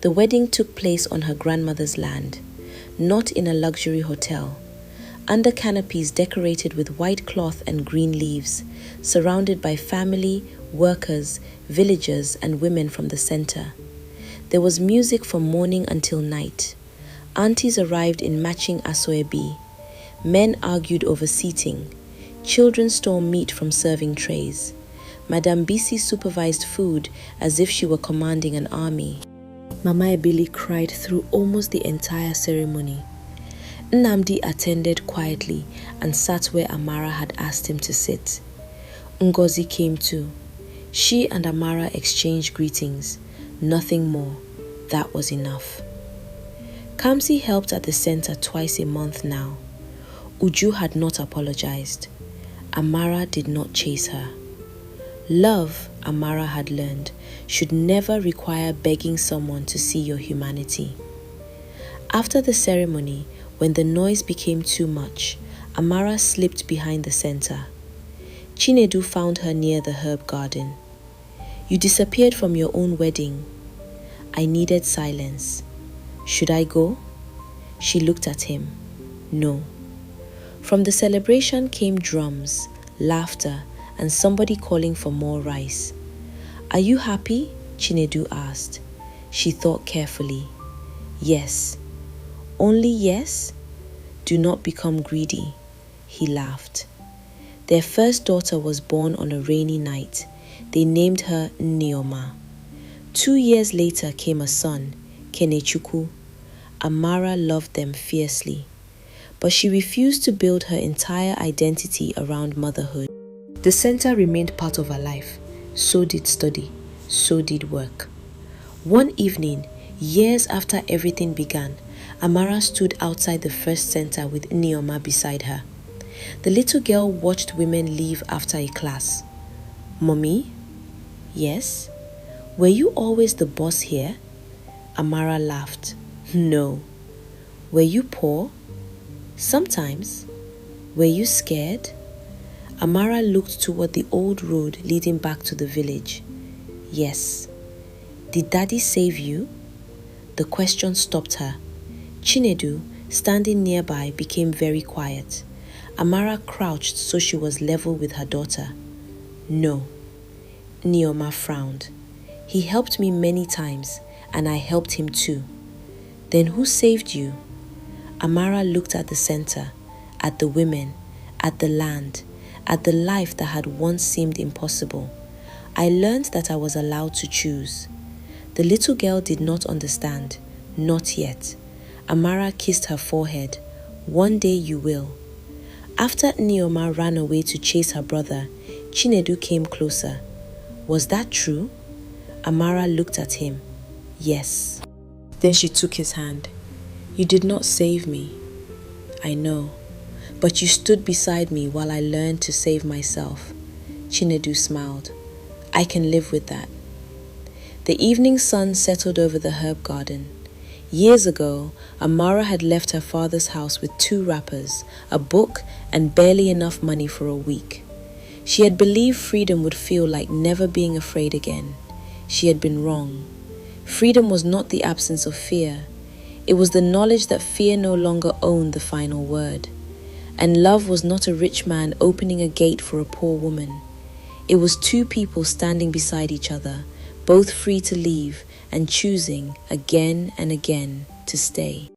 The wedding took place on her grandmother's land, not in a luxury hotel. Under canopies decorated with white cloth and green leaves, surrounded by family, workers, villagers, and women from the center. There was music from morning until night. Aunties arrived in matching asoebi. Men argued over seating. Children stole meat from serving trays. Madame Bisi supervised food as if she were commanding an army. Mama Ebili cried through almost the entire ceremony. Nnamdi attended quietly and sat where Amara had asked him to sit. Ngozi came too. She and Amara exchanged greetings. Nothing more. That was enough. Kamsi helped at the center twice a month now. Uju had not apologized. Amara did not chase her. Love, Amara had learned, should never require begging someone to see your humanity. After the ceremony, when the noise became too much, Amara slipped behind the center. Chinedu found her near the herb garden. You disappeared from your own wedding. I needed silence. Should I go? She looked at him. No. From the celebration came drums, laughter, and somebody calling for more rice. Are you happy? Chinedu asked. She thought carefully. Yes. Only yes? Do not become greedy. He laughed. Their first daughter was born on a rainy night. They named her Nneoma. 2 years later came a son, Kenechukwu. Amara loved them fiercely, but she refused to build her entire identity around motherhood. The center remained part of her life. So did study. So did work. One evening, years after everything began, Amara stood outside the first center with Nneoma beside her. The little girl watched women leave after a class. Mommy? Yes? Were you always the boss here? Amara laughed. No. Were you poor? Sometimes. Were you scared? Amara looked toward the old road leading back to the village. Yes. Did Daddy save you? The question stopped her. Chinedu, standing nearby, became very quiet. Amara crouched so she was level with her daughter. No. Neoma frowned. He helped me many times, and I helped him too. Then who saved you? Amara looked at the center, at the women, at the land, at the life that had once seemed impossible. I learned that I was allowed to choose. The little girl did not understand, not yet. Amara kissed her forehead. One day you will. After Neoma ran away to chase her brother, Chinedu came closer. Was that true? Amara looked at him. Yes. Then she took his hand. You did not save me. I know. But you stood beside me while I learned to save myself. Chinedu smiled. I can live with that. The evening sun settled over the herb garden. Years ago, Amara had left her father's house with 2 wrappers, a book, and barely enough money for a week. She had believed freedom would feel like never being afraid again. She had been wrong. Freedom was not the absence of fear. It was the knowledge that fear no longer owned the final word. And love was not a rich man opening a gate for a poor woman. It was 2 people standing beside each other, both free to leave and choosing again and again to stay.